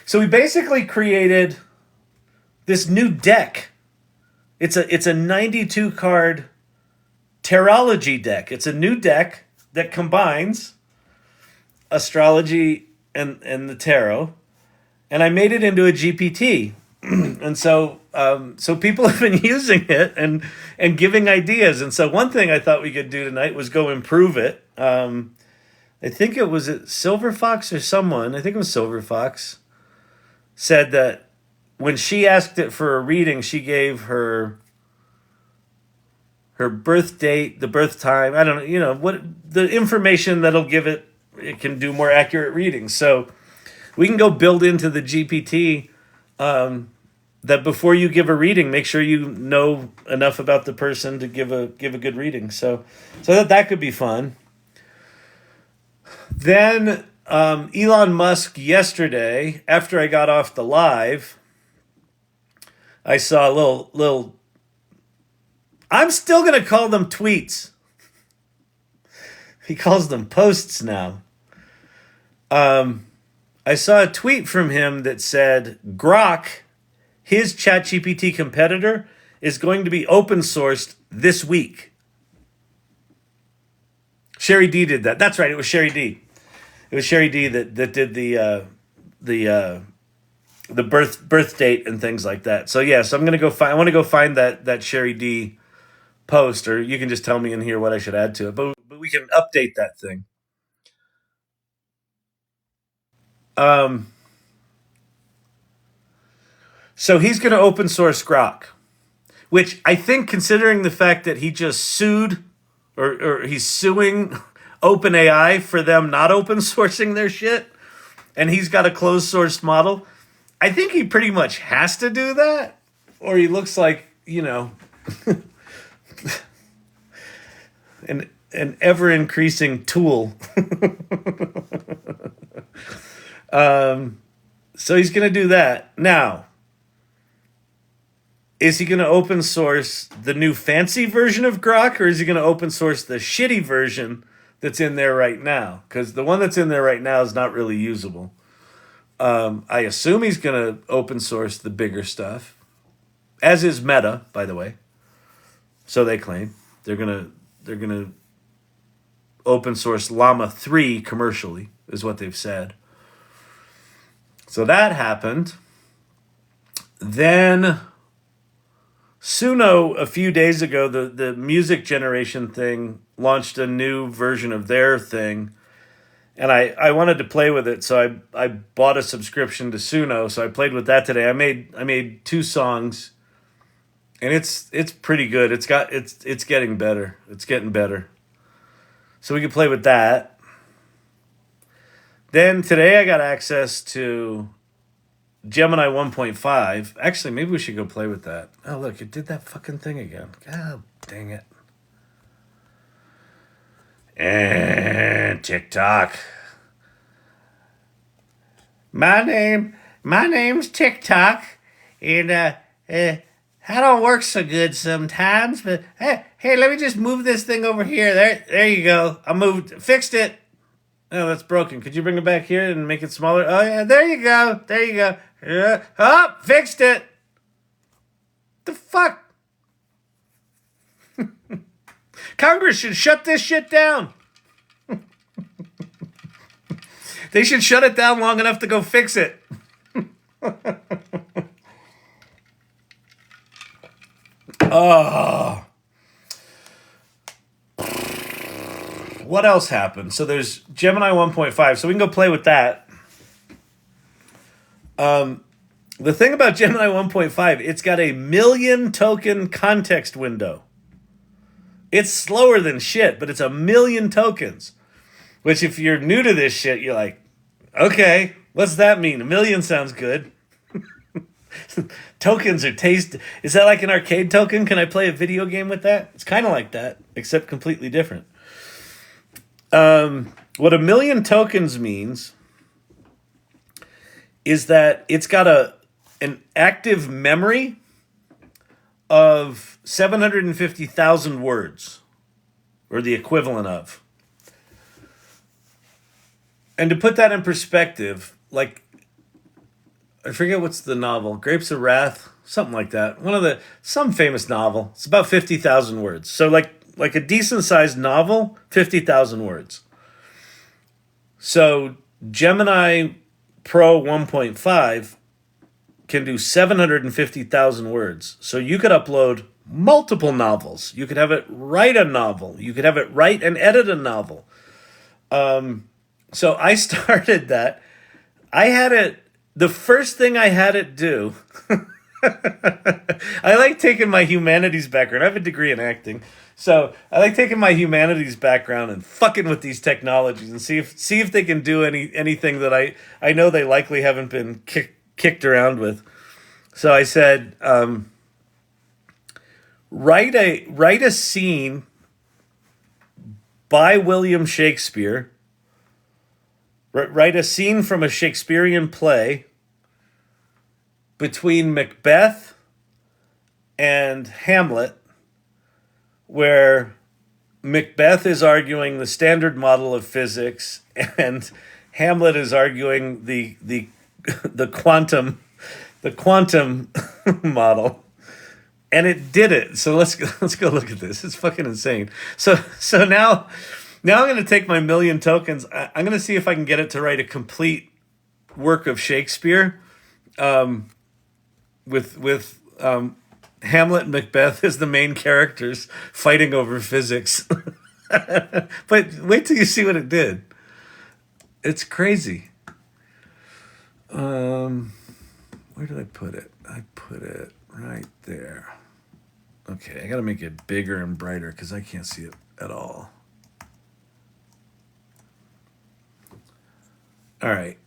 So we basically created this new deck. It's a 92 card Teriology deck. It's a new deck that combines astrology and the tarot, and I made it into a GPT. And so people have been using it and giving ideas. And so one thing I thought we could do tonight was go improve it. I think it was Silver Fox or someone. I think it was Silver Fox said that when she asked it for a reading, she gave her birth date, the birth time. I don't know, what the information that'll give it can do more accurate readings. So we can go build into the GPT that before you give a reading, make sure you know enough about the person to give a good reading. So that could be fun. Then Elon Musk yesterday, after I got off the live, I saw a little. I'm still gonna call them tweets. He calls them posts now. I saw a tweet from him that said Grok, his ChatGPT competitor, is going to be open sourced this week. Sherry D did that. That's right. It was Sherry D. It was Sherry D that did the birth date and things like that. So yeah, so I'm gonna go find. I want to go find that Sherry D post, or you can just tell me in here what I should add to it. But we can update that thing. So he's going to open source Grok, which I think, considering the fact that he just sued, or he's suing OpenAI for them not open sourcing their shit, and he's got a closed source model, I think he pretty much has to do that, or he looks like, an ever increasing tool. So he's going to do that. Now, is he going to open source the new fancy version of Grok, or is he going to open source the shitty version that's in there right now? Because the one that's in there right now is not really usable. I assume he's going to open source the bigger stuff, as is Meta, by the way. So they claim they're gonna open source Llama 3 commercially, is what they've said. So that happened. Then Suno, a few days ago, the music generation thing launched a new version of their thing. And I wanted to play with it, so I bought a subscription to Suno, so I played with that today. I made 2 songs, and it's pretty good. It's getting better. It's getting better. So we can play with that. Then today I got access to Gemini 1.5. Actually, maybe we should go play with that. Oh, look, it did that fucking thing again. God dang it. And TikTok. My name's TikTok, and I don't work so good sometimes, but hey, let me just move this thing over here. There you go. Fixed it. Oh, that's broken. Could you bring it back here and make it smaller? Oh, yeah, there you go. Fixed it. The fuck? Congress should shut this shit down. They should shut it down long enough to go fix it. Oh. What else happened? So there's Gemini 1.5. So we can go play with that. The thing about Gemini 1.5, it's got a 1,000,000 token context window. It's slower than shit, but it's 1,000,000 tokens. Which, if you're new to this shit, you're like, okay, what's that mean? 1,000,000 sounds good. Tokens are taste. Is that like an arcade token? Can I play a video game with that? It's kind of like that, except completely different. What 1,000,000 tokens means is that it's got an active memory of 750,000 words, or the equivalent of. And to put that in perspective, like, I forget what's the novel, Grapes of Wrath, something like that. Some famous novel. It's about 50,000 words. So like a decent sized novel, 50,000 words. So Gemini Pro 1.5 can do 750,000 words. So you could upload multiple novels. You could have it write a novel. You could have it write and edit a novel. So I started that. The first thing I had it do, I like taking my humanities background. I have a degree in acting. So I like taking my humanities background and fucking with these technologies and see if they can do anything that I know they likely haven't been kicked around with. So I said, write a scene by William Shakespeare. Write a scene from a Shakespearean play between Macbeth and Hamlet, where Macbeth is arguing the standard model of physics and Hamlet is arguing the quantum model. And it did it. So let's go look at this. It's fucking insane. So now I'm going to take my million tokens. I'm going to see if I can get it to write a complete work of Shakespeare, with Hamlet and Macbeth as the main characters fighting over physics. But wait till you see what it did. It's crazy. Where did I put it? I put it right there. Okay, I gotta make it bigger and brighter because I can't see it at all. All right,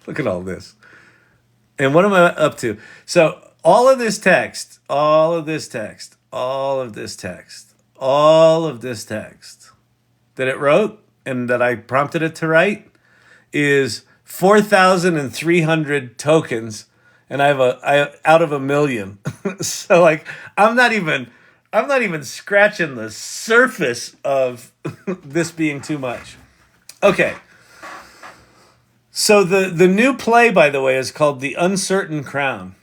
look at all this. And what am I up to? So all of this text that it wrote and that I prompted it to write is 4,300 tokens, and I out of a million. So like I'm not even scratching the surface of this being too much. Okay. So the new play, by the way, is called The Uncertain Crown.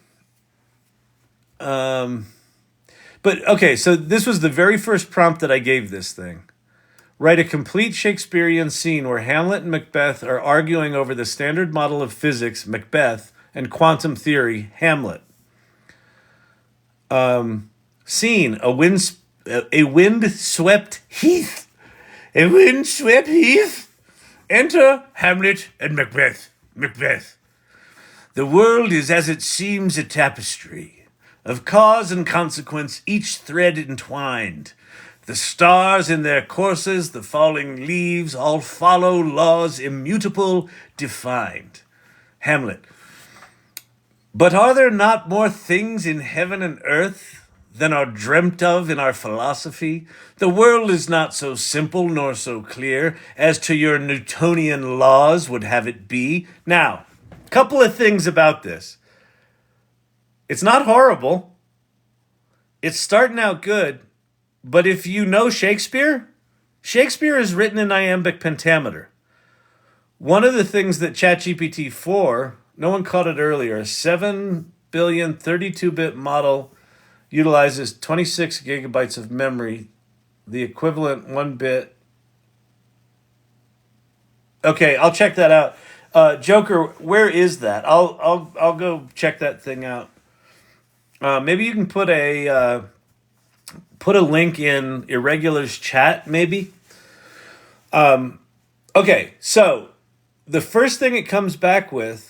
But okay, so this was the very first prompt that I gave this thing. Write a complete Shakespearean scene where Hamlet and Macbeth are arguing over the standard model of physics, Macbeth, and quantum theory, Hamlet. Scene, a wind-swept heath. A wind-swept heath. Enter Hamlet and Macbeth. Macbeth. The world is as it seems a tapestry, of cause and consequence, each thread entwined. The stars in their courses, the falling leaves, all follow laws immutable, defined. Hamlet. But are there not more things in heaven and earth than are dreamt of in our philosophy? The world is not so simple nor so clear as to your Newtonian laws would have it be. Now, a couple of things about this. It's not horrible. It's starting out good. But if you know Shakespeare, Shakespeare is written in Iambic Pentameter. One of the things that ChatGPT 4, no one caught it earlier, a 7 billion 32-bit model utilizes 26 gigabytes of memory, the equivalent 1 bit. Okay, I'll check that out. Joker, where is that? I'll go check that thing out. Maybe you can put a link in Irregular's chat, maybe. Okay, so the first thing it comes back with,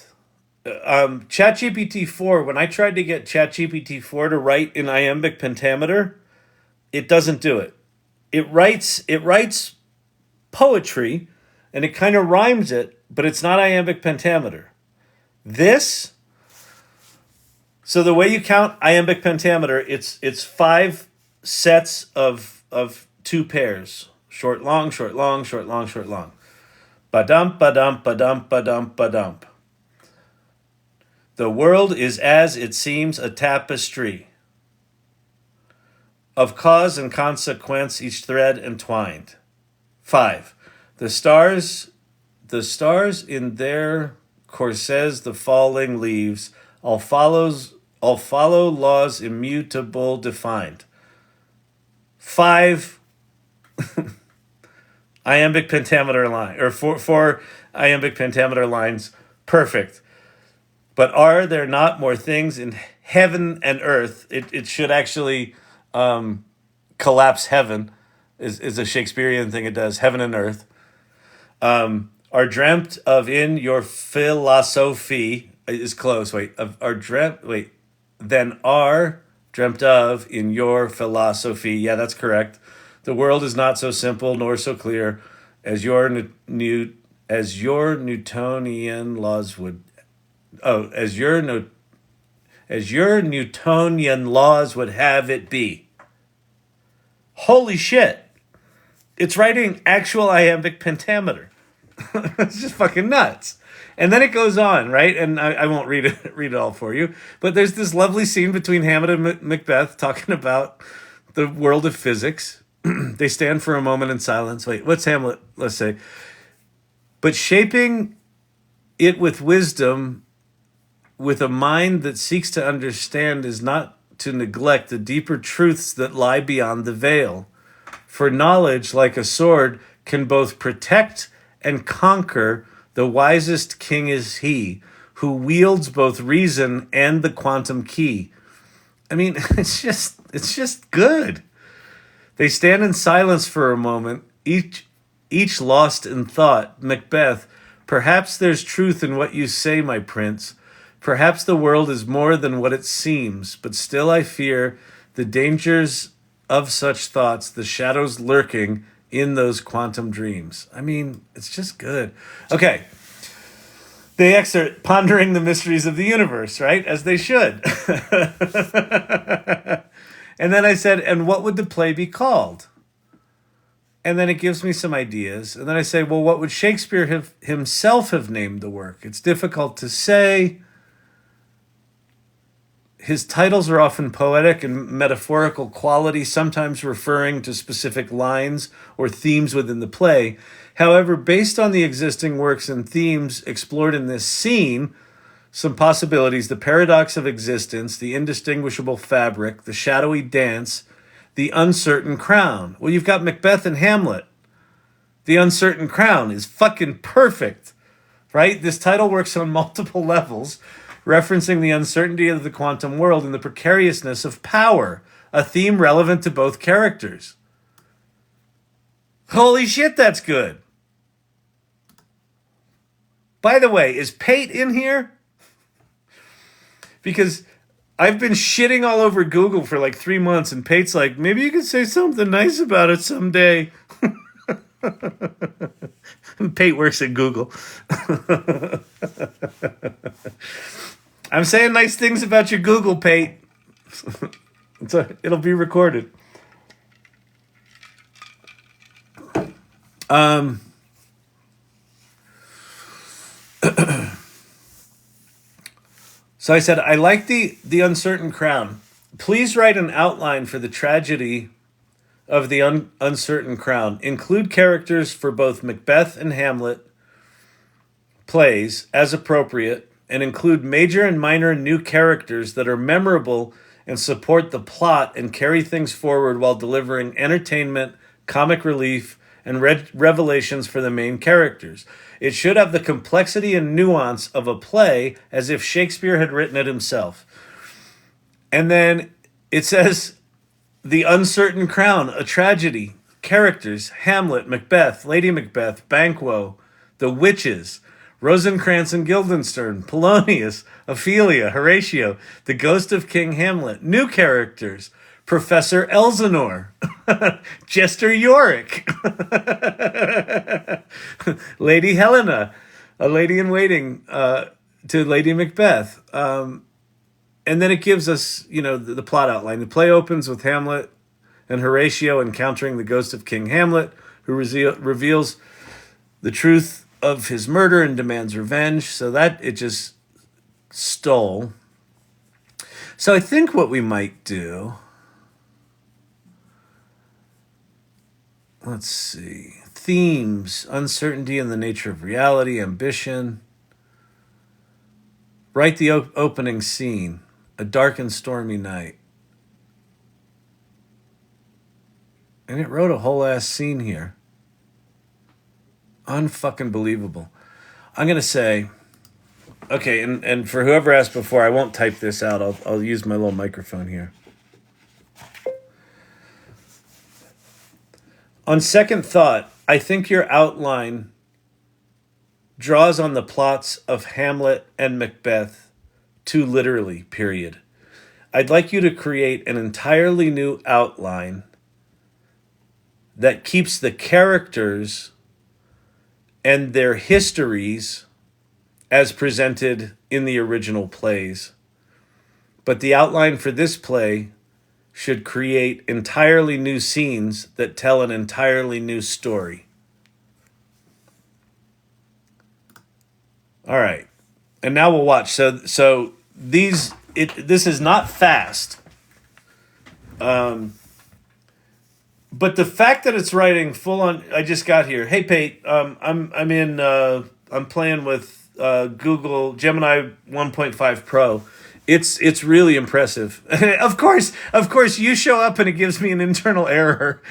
ChatGPT 4, when I tried to get ChatGPT 4 to write in Iambic Pentameter, it doesn't do it. It writes poetry, and it kind of rhymes it, but it's not Iambic Pentameter. So the way you count Iambic Pentameter, it's 5 sets of 2 pairs. Short, long, short, long, short, long, short, long. Ba-dump, ba-dump, ba-dump, ba-dump, ba-dump. The world is as it seems a tapestry of cause and consequence, each thread entwined. 5. The stars in their courses, the falling leaves, all follow laws immutable defined. 5 iambic pentameter line, or four iambic pentameter lines. Perfect. But are there not more things in heaven and earth? It should actually collapse heaven, is a Shakespearean thing it does. Heaven and earth are dreamt of in your philosophy is close. Then are dreamt of in your philosophy. Yeah, that's correct. The world is not so simple nor so clear as your Newtonian laws would. as your Newtonian laws would have it be. Holy shit. It's writing actual iambic pentameter. It's just fucking nuts. And then it goes on, right? And I won't read it all for you. But there's this lovely scene between Hamlet and Macbeth talking about the world of physics. They stand for a moment in silence. Wait, what's Hamlet? Let's say. But shaping it with wisdom, with a mind that seeks to understand, is not to neglect the deeper truths that lie beyond the veil. For knowledge, like a sword, can both protect and conquer. The wisest king is he who wields both reason and the quantum key. I mean, it's just good. They stand in silence for a moment, each lost in thought. Macbeth, perhaps there's truth in what you say, my prince. Perhaps the world is more than what it seems, but still I fear the dangers of such thoughts, the shadows lurking in those quantum dreams. I mean, it's just good. Okay. The excerpt, pondering the mysteries of the universe, right? As they should. And then I said, and what would the play be called? And then it gives me some ideas. And then I say, well, what would Shakespeare himself have named the work? It's difficult to say. His titles are often poetic and metaphorical quality, sometimes referring to specific lines or themes within the play. However, based on the existing works and themes explored in this scene, some possibilities: the paradox of existence, the indistinguishable fabric, the shadowy dance, the uncertain crown. Well, you've got Macbeth and Hamlet. The uncertain crown is fucking perfect, right? This title works on multiple levels, referencing the uncertainty of the quantum world and the precariousness of power, a theme relevant to both characters. Holy shit, that's good. By the way, is Pate in here? Because I've been shitting all over Google for like 3 months, and Pate's like, maybe you could say something nice about it someday. Pate works at Google. I'm saying nice things about your Google, Pate. It'll be recorded. So I said, I like the uncertain crown. Please write an outline for the tragedy of the uncertain crown. Include characters for both Macbeth and Hamlet plays as appropriate, and include major and minor new characters that are memorable and support the plot and carry things forward while delivering entertainment, comic relief, and revelations for the main characters. It should have the complexity and nuance of a play, as if Shakespeare had written it himself. And then it says, the uncertain crown, a tragedy. Characters: Hamlet, Macbeth, Lady Macbeth, Banquo, the witches, Rosencrantz and Guildenstern, Polonius, Ophelia, Horatio, the ghost of King Hamlet. New characters: Professor Elsinore, Jester Yorick, Lady Helena, a lady in waiting to Lady Macbeth. And then it gives us, the plot outline. The play opens with Hamlet and Horatio encountering the ghost of King Hamlet, who reveals the truth of his murder and demands revenge. So that it just stole. So I think what we might do, let's see, themes: uncertainty in the nature of reality, ambition. Write the opening scene: a dark and stormy night. And it wrote a whole ass scene here. Unfucking believable. I'm going to say, okay, and for whoever asked before, I won't type this out. I'll use my little microphone here. On second thought, I think your outline draws on the plots of Hamlet and Macbeth too literally, period. I'd like you to create an entirely new outline that keeps the characters and their histories as presented in the original plays, But the outline for this play should create entirely new scenes that tell an entirely new story. All right. And now we'll watch. So this is not fast. But the fact that it's writing full on, I just got here. Hey Pate, I'm playing with Google Gemini 1.5 Pro. It's really impressive. Of course, you show up and it gives me an internal error.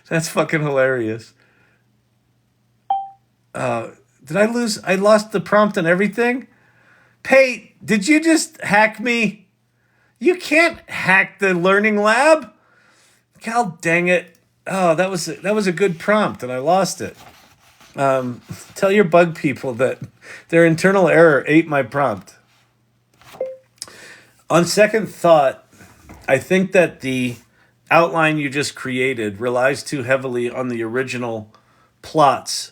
That's fucking hilarious. Did I lose? I lost the prompt and everything? Pate, did you just hack me? You can't hack the learning lab. God dang it. Oh, that was a good prompt and I lost it. Tell your bug people that their internal error ate my prompt. On second thought, I think that the outline you just created relies too heavily on the original plots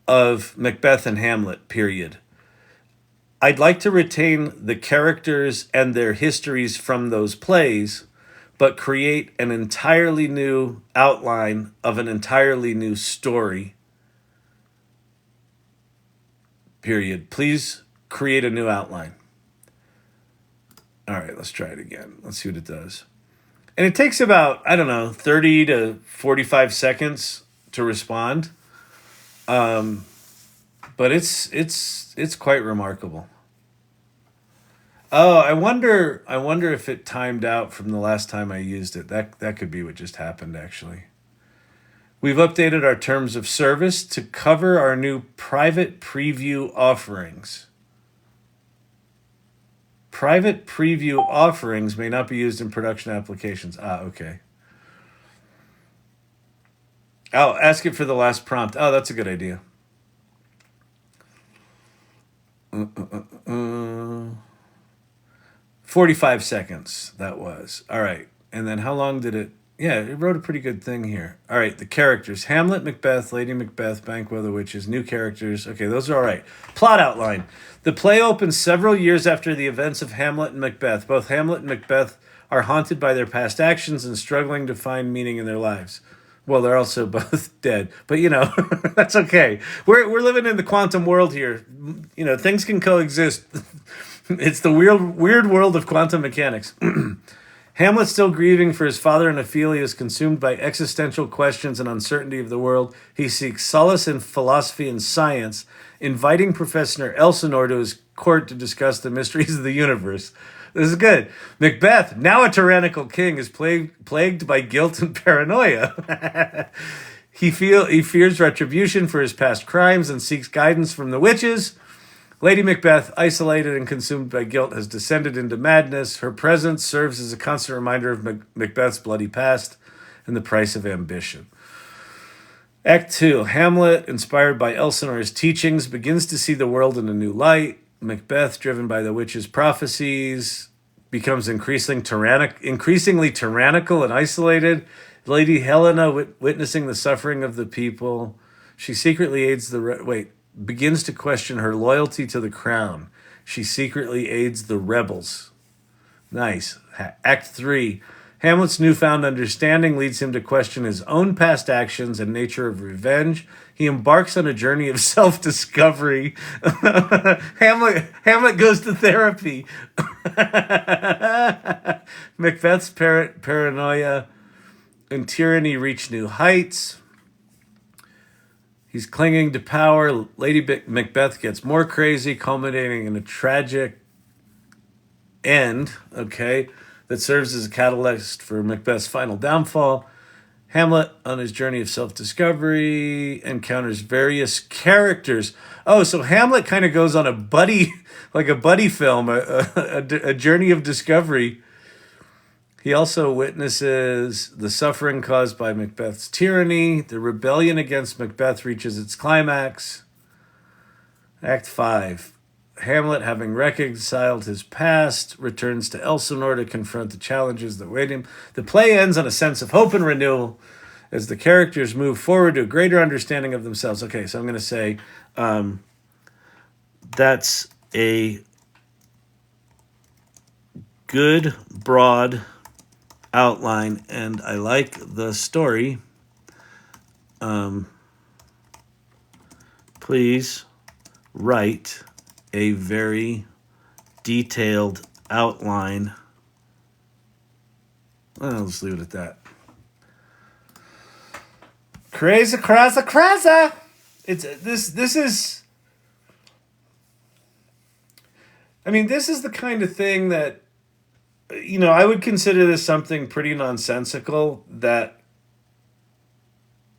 of Macbeth and Hamlet, period. I'd like to retain the characters and their histories from those plays, but create an entirely new outline of an entirely new story. Period. Please create a new outline. All right, let's try it again. Let's see what it does. And it takes about, 30 to 45 seconds to respond. But it's quite remarkable. Oh, I wonder if it timed out from the last time I used it. That could be what just happened, actually. We've updated our terms of service to cover our new private preview offerings. Private preview offerings may not be used in production applications. Okay. Oh, ask it for the last prompt. Oh, that's a good idea. 45 seconds, that was. All right. And then how long did it... Yeah, it wrote a pretty good thing here. All right, the characters. Hamlet, Macbeth, Lady Macbeth, Banquet of the Witches, new characters. Okay, those are all right. Plot outline. The play opens several years after the events of Hamlet and Macbeth. Both Hamlet and Macbeth are haunted by their past actions and struggling to find meaning in their lives. Well, they're also both dead. But, that's okay. We're living in the quantum world here. Things can coexist. It's the weird world of quantum mechanics. Hamlet, still grieving for his father and Ophelia, is consumed by existential questions and uncertainty of the world. He seeks solace in philosophy and science, inviting Professor Elsinore to his court to discuss the mysteries of the universe. This is good. Macbeth, now a tyrannical king, is plagued by guilt and paranoia. He fears retribution for his past crimes and seeks guidance from the witches. Lady Macbeth, isolated and consumed by guilt, has descended into madness. Her presence serves as a constant reminder of Macbeth's bloody past and the price of ambition. Act 2. Hamlet, inspired by Elsinore's teachings, begins to see the world in a new light. Macbeth, driven by the witch's prophecies, becomes increasingly tyrannical and isolated. Lady Helena, witnessing the suffering of the people, she secretly aids begins to question her loyalty to the crown. She secretly aids the rebels. Nice. Act 3. Hamlet's newfound understanding leads him to question his own past actions and nature of revenge. He embarks on a journey of self-discovery. Hamlet goes to therapy. Macbeth's paranoia and tyranny reach new heights. He's clinging to power. Lady Macbeth gets more crazy, culminating in a tragic end, that serves as a catalyst for Macbeth's final downfall. Hamlet, on his journey of self-discovery, encounters various characters. Oh, so Hamlet kind of goes on a buddy film, a journey of discovery. He also witnesses the suffering caused by Macbeth's tyranny. The rebellion against Macbeth reaches its climax. Act 5. Hamlet, having reconciled his past, returns to Elsinore to confront the challenges that await him. The play ends on a sense of hope and renewal as the characters move forward to a greater understanding of themselves. Okay, so I'm going to say that's a good broad outline, and I like the story. Please write a very detailed outline. I'll just leave it at that. Crazy. It's this is. I mean, this is the kind of thing that, I would consider this something pretty nonsensical that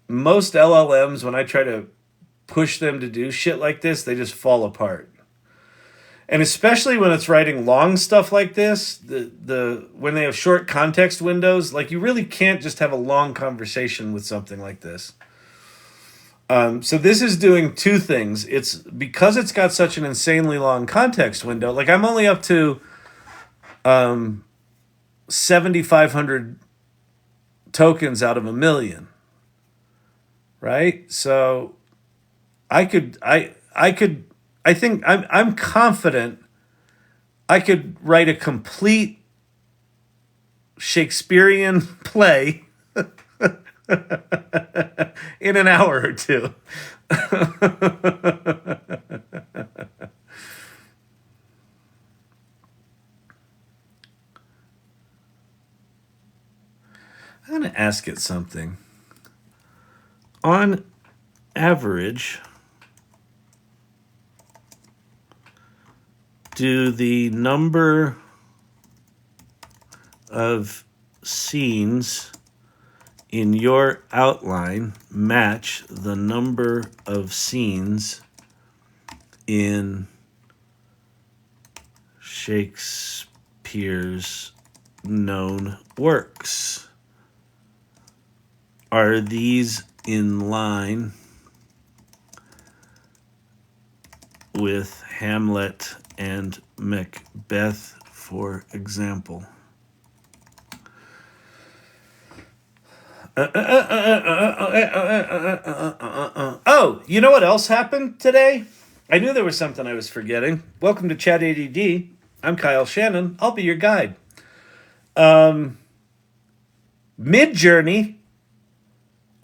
most LLMs, when I try to push them to do shit like this, they just fall apart. And especially when it's writing long stuff like this, when they have short context windows, like you really can't just have a long conversation with something like this. So this is doing two things. It's because it's got such an insanely long context window. Like I'm only up to 7,500 tokens out of 1 million, right? So I think I'm confident I could write a complete Shakespearean play in an hour or two. I'm going to ask it something. On average, do the number of scenes in your outline match the number of scenes in Shakespeare's known works? Are these in line with Hamlet and Macbeth, for example? Oh, you know what else happened today? I knew there was something I was forgetting. Welcome to Chat ADD. I'm Kyle Shannon. I'll be your guide. Midjourney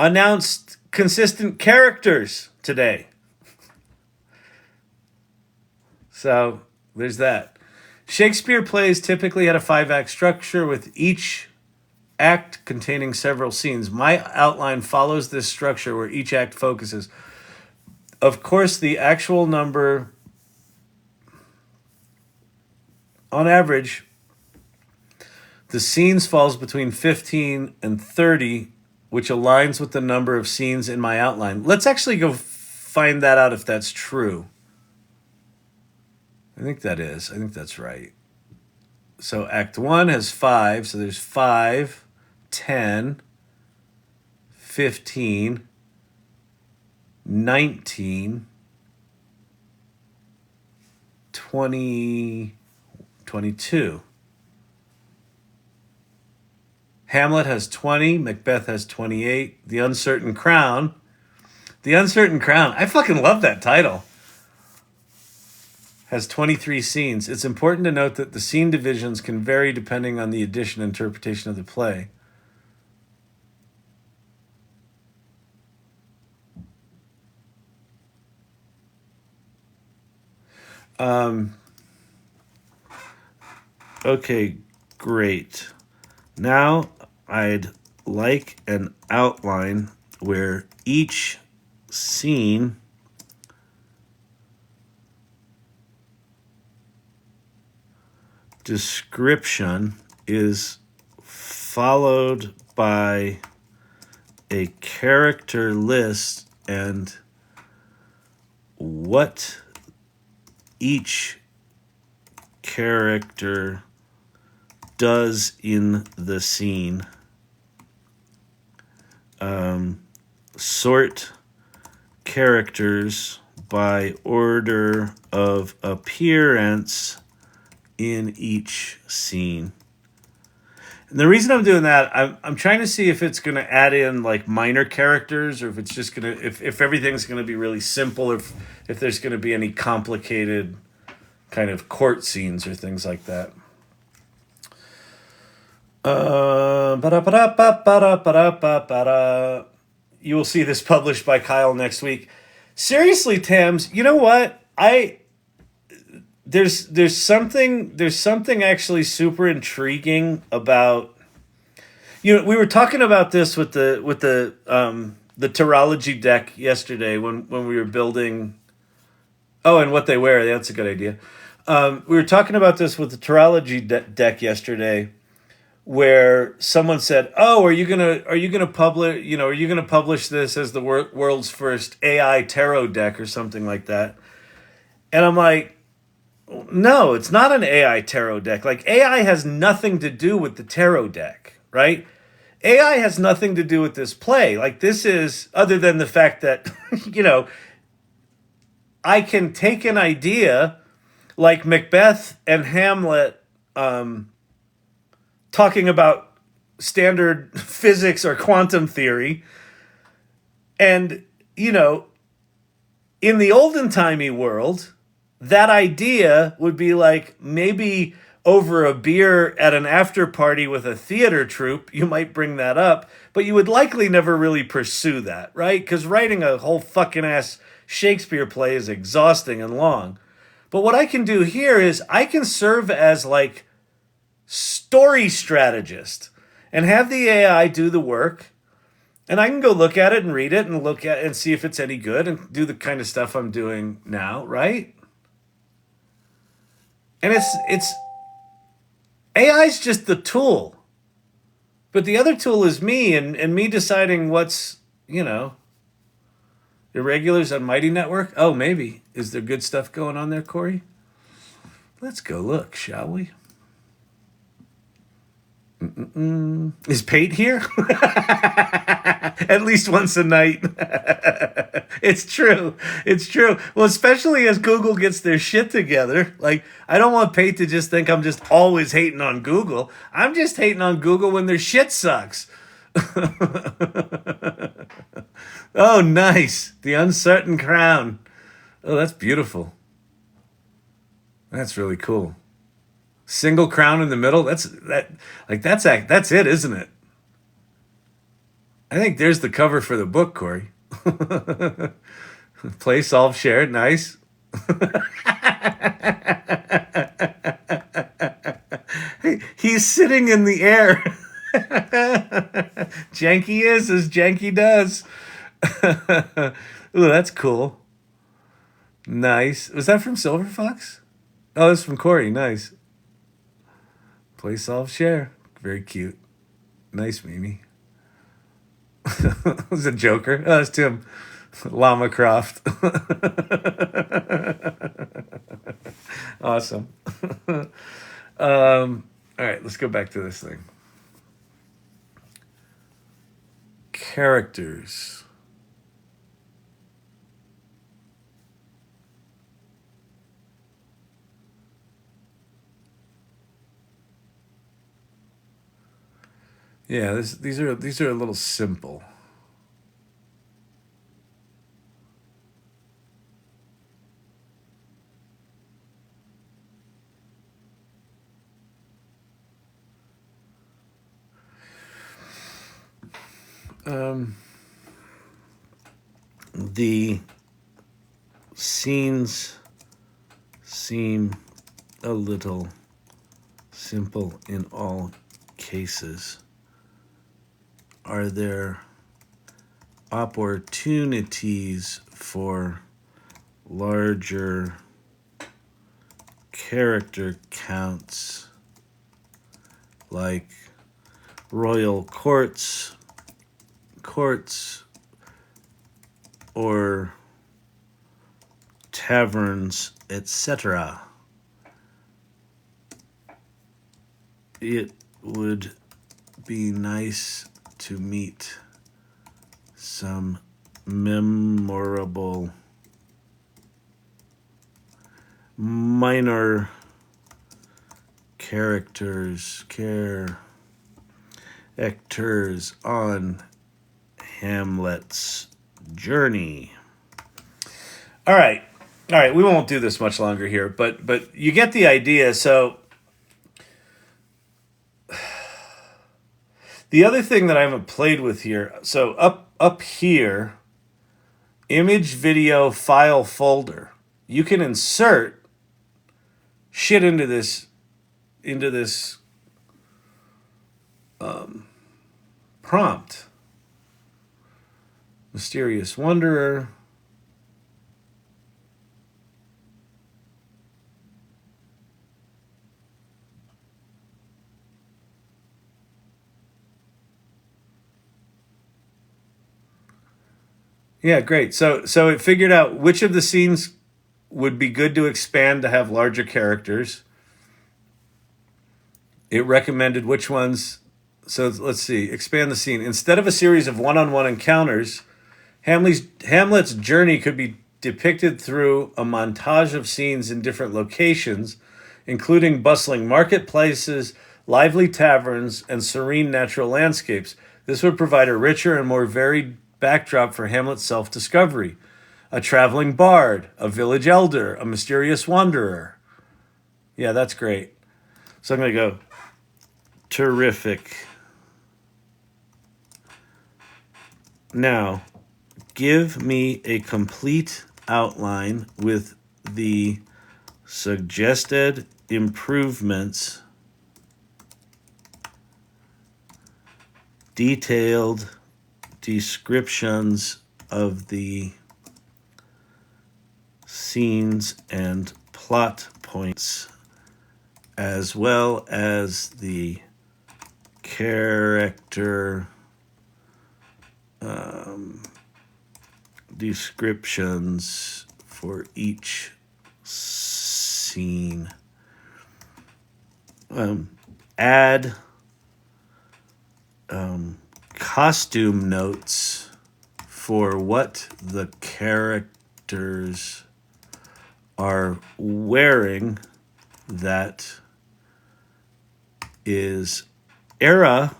announced consistent characters today. So there's that. Shakespeare plays typically had a 5-act structure with each act containing several scenes. My outline follows this structure where each act focuses. Of course, the actual number, on average, the scenes falls between 15 and 30, which aligns with the number of scenes in my outline. Let's actually go find that out if that's true. I think that is. I think that's right. So Act 1 has 5. So there's 5, 10, 15, 19, 20, 22. Hamlet has 20. Macbeth has 28. The Uncertain Crown. The Uncertain Crown. I fucking love that title. Has 23 scenes. It's important to note that the scene divisions can vary depending on the edition and interpretation of the play. Okay, great. Now I'd like an outline where each scene description is followed by a character list and what each character does in the scene. Sort characters by order of appearance in each scene. And the reason I'm doing that, I'm trying to see if it's going to add in like minor characters, or if it's just going to if everything's going to be really simple, or if there's going to be any complicated kind of court scenes or things like that. You will see this published by Kyle next week. Seriously, Tams, you know what? There's something actually super intriguing about, we were talking about this with the Teriology deck yesterday when we were building. Oh, and what they wear, that's a good idea. We were talking about this with the Teriology deck yesterday, where someone said, "Oh, are you gonna publish this as the world's first AI tarot deck or something like that?" And I'm like, "No, it's not an AI tarot deck. Like, AI has nothing to do with the tarot deck, right? AI has nothing to do with this play. Like, this is, other than the fact that I can take an idea like Macbeth and Hamlet talking about standard physics or quantum theory. And, in the olden timey world, that idea would be like maybe over a beer at an after party with a theater troupe, you might bring that up, but you would likely never really pursue that, right? Because writing a whole fucking ass Shakespeare play is exhausting and long. But what I can do here is I can serve as like story strategist and have the AI do the work. And I can go look at it and read it and look at it and see if it's any good and do the kind of stuff I'm doing now, right? And it's AI's just the tool. But the other tool is me and me deciding what's, irregulars on Mighty Network. Oh, maybe. Is there good stuff going on there, Corey? Let's go look, shall we? Is Pate here? At least once a night. It's true. It's true. Well, especially as Google gets their shit together. Like, I don't want Pate to just think I'm just always hating on Google. I'm just hating on Google when their shit sucks. Oh, nice. The Uncertain Crown. Oh, that's beautiful. That's really cool. Single crown in the middle. That's it, isn't it? I think there's the cover for the book, Corey. Play, solve, share. Nice. He's sitting in the air. Janky is as Janky does. Ooh, that's cool. Nice. Was that from Silver Fox? Oh, that's from Corey. Nice. Play, solve, share. Very cute. Nice, Mimi. Was it Joker? Oh, that's Tim. Llama Croft. Awesome. All right, let's go back to this thing. Characters. Yeah, these are a little simple. The scenes seem a little simple in all cases. Are there opportunities for larger character counts, like royal courts, or taverns, etc.? It would be nice to meet some memorable minor characters. Actors on Hamlet's journey. All right. We won't do this much longer here, but you get the idea. So the other thing that I haven't played with here. So up here, image, video, file, folder. You can insert shit into this prompt. Mysterious Wanderer. Yeah, great. So it figured out which of the scenes would be good to expand to have larger characters. It recommended which ones. So let's see. Expand the scene. Instead of a series of one-on-one encounters, Hamlet's journey could be depicted through a montage of scenes in different locations, including bustling marketplaces, lively taverns, and serene natural landscapes. This would provide a richer and more varied backdrop for Hamlet's self-discovery. A traveling bard, a village elder, a mysterious wanderer. Yeah, that's great. So I'm going to go terrific. Now, give me a complete outline with the suggested improvements, detailed descriptions of the scenes and plot points, as well as the character descriptions for each scene. Add costume notes for what the characters are wearing that is era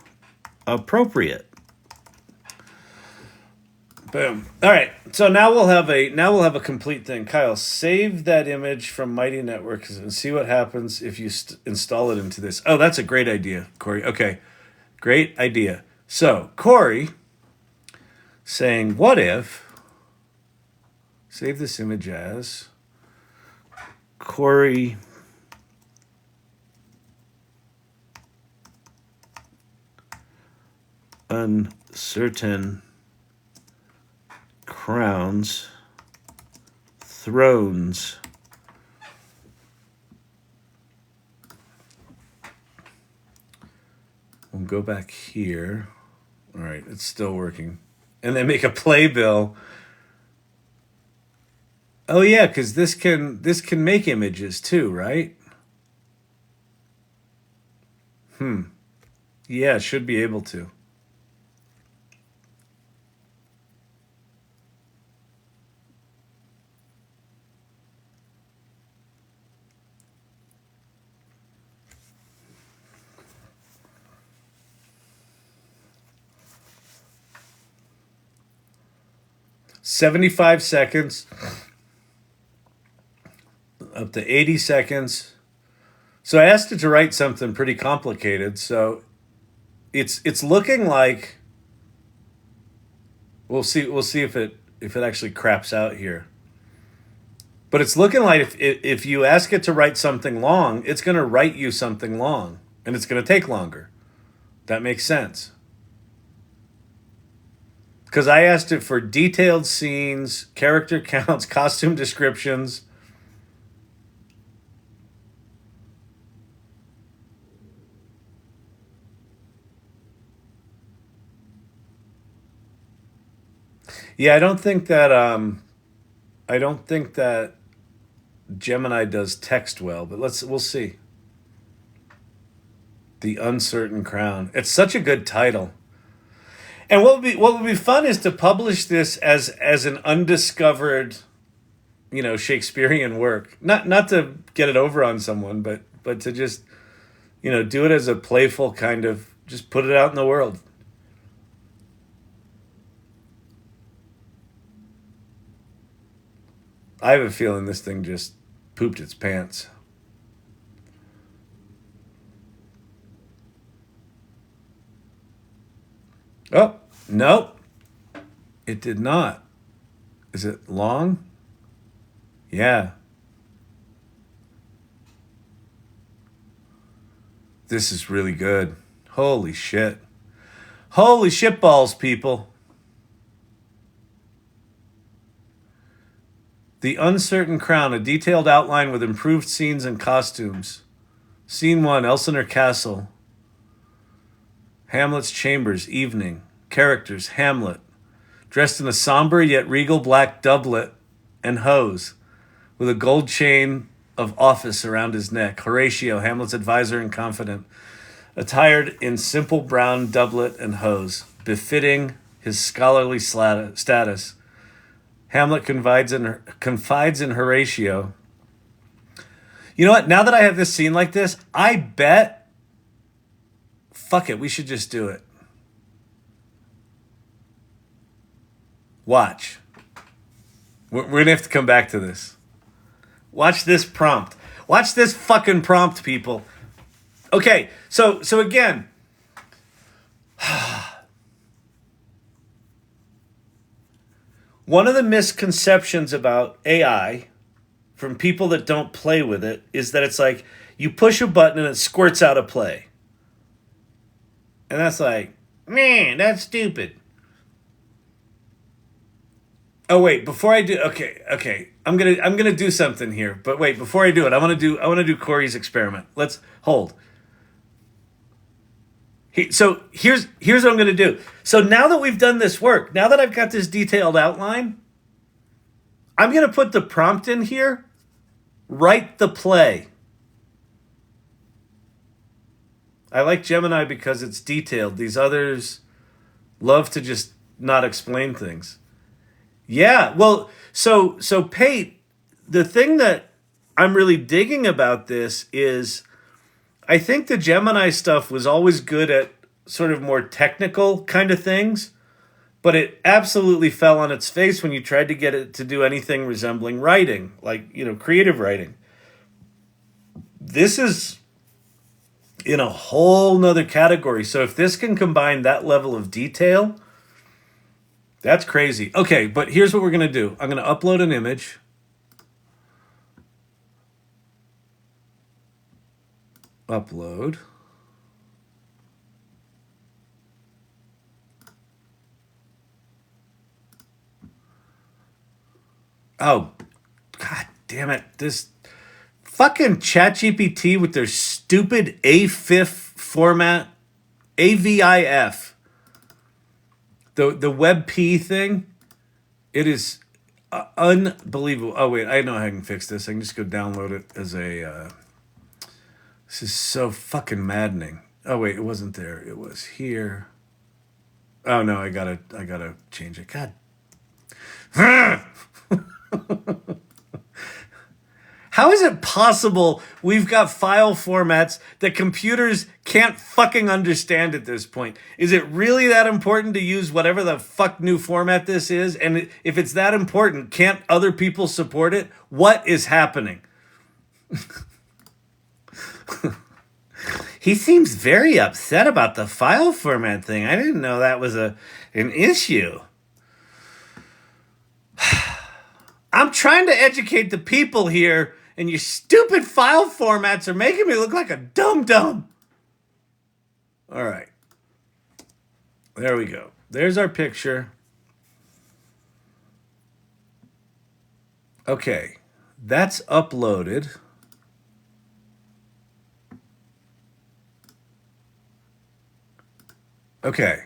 appropriate. Boom. All right. So now we'll have a complete thing. Kyle, save that image from Mighty Network and see what happens if you install it into this. Oh, that's a great idea, Corey. Okay. Great idea. So, Corey saying, what if, save this image as Corey uncertain crowns, thrones. We'll go back here. All right, it's still working. And then make a playbill. Oh yeah, because this can make images too, right? Yeah, it should be able to. "75 seconds, up to 80 seconds." So I asked it to write something pretty complicated. So it's looking like we'll see if it actually craps out here. But it's looking like if you ask it to write something long, it's going to write you something long, and it's going to take longer. That makes sense. Because I asked it for detailed scenes, character counts, costume descriptions. Yeah, I don't think that Gemini does text well, but we'll see. The Uncertain Crown. It's such a good title. And what would be fun is to publish this as an undiscovered, Shakespearean work. Not to get it over on someone, but to just, do it as a playful kind of Just put it out in the world. I have a feeling this thing just pooped its pants. Oh, nope. It did not. Is it long? Yeah. This is really good. Holy shit. Holy shit balls, people. The Uncertain Crown, a detailed outline with improved scenes and costumes. Scene 1, Elsinore Castle. Hamlet's Chambers, evening. Characters, Hamlet. Dressed in a somber yet regal black doublet and hose, with a gold chain of office around his neck. Horatio, Hamlet's advisor and confidant. Attired in simple brown doublet and hose, befitting his scholarly status. Hamlet confides in Horatio. You know what? Now that I have this scene like this, I bet, fuck it, we should just do it. Watch. We're going to have to come back to this. Watch this prompt. Watch this fucking prompt, people. Okay, so again, one of the misconceptions about AI from people that don't play with it is that it's like you push a button and it squirts out a play. And that's like, man, that's stupid. Oh wait, before I do, okay, I'm gonna do something here. But wait, before I do it, I want to do Corey's experiment. Let's hold. So here's what I'm gonna do. So now that we've done this work, now that I've got this detailed outline, I'm gonna put the prompt in here. Write the play. I like Gemini because it's detailed. These others love to just not explain things. Yeah, well, so Pate, the thing that I'm really digging about this is I think the Gemini stuff was always good at sort of more technical kind of things, but it absolutely fell on its face when you tried to get it to do anything resembling writing, like, creative writing. This is in a whole nother category. So if this can combine that level of detail, that's crazy. Okay, but here's what we're going to do. I'm going to upload an image. Upload. Oh, god damn it. This fucking ChatGPT with their stupid AIF format. AVIF. The WebP thing. It is unbelievable. Oh, wait. I know how I can fix this. I can just go download it as a... This is so fucking maddening. Oh wait, it wasn't there. It was here. Oh no, I gotta change it. God. How is it possible we've got file formats that computers can't fucking understand at this point? Is it really that important to use whatever the fuck new format this is? And if it's that important, can't other people support it? What is happening? He seems very upset about the file format thing. I didn't know that was an issue. I'm trying to educate the people here, and your stupid file formats are making me look like a dum-dum. All right. There we go. There's our picture. Okay. That's uploaded. Okay.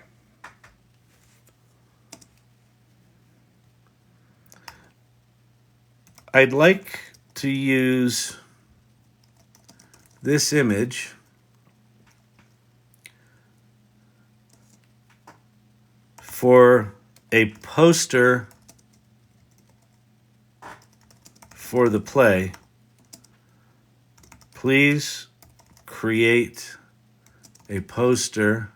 I'd like to use this image for a poster for the play. Please create a poster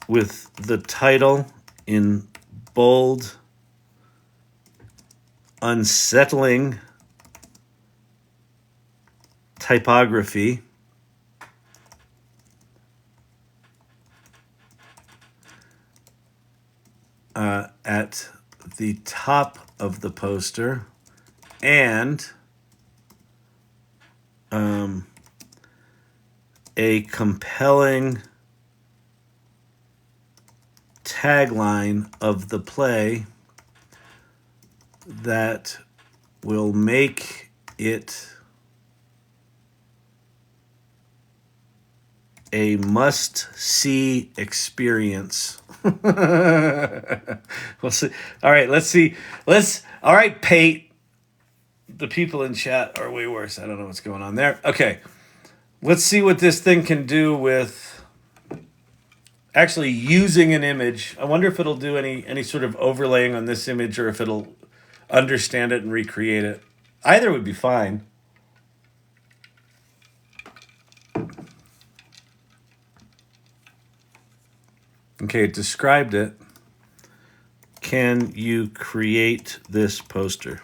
with the title in bold, unsettling typography. At the top of the poster, and a compelling tagline of the play that will make it a must-see experience. We'll see. All right, let's see. All right, Pate. The people in chat are way worse. I don't know what's going on there. Okay. Let's see what this thing can do with actually using an image. I wonder if it'll do any sort of overlaying on this image or if it'll understand it and recreate it. Either would be fine. Okay, it described it. Can you create this poster?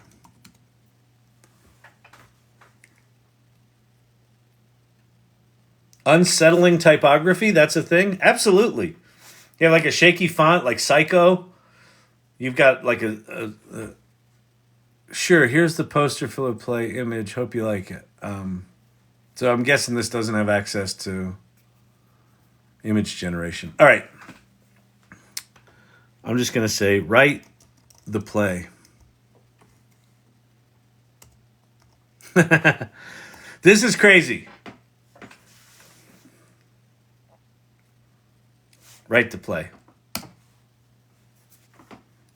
Unsettling typography, that's a thing? Absolutely. You have like a shaky font, like Psycho. You've got like a sure, here's the poster for the play image. Hope you like it. So I'm guessing this doesn't have access to image generation. All right. I'm just going to say, write the play. This is crazy. Write the play.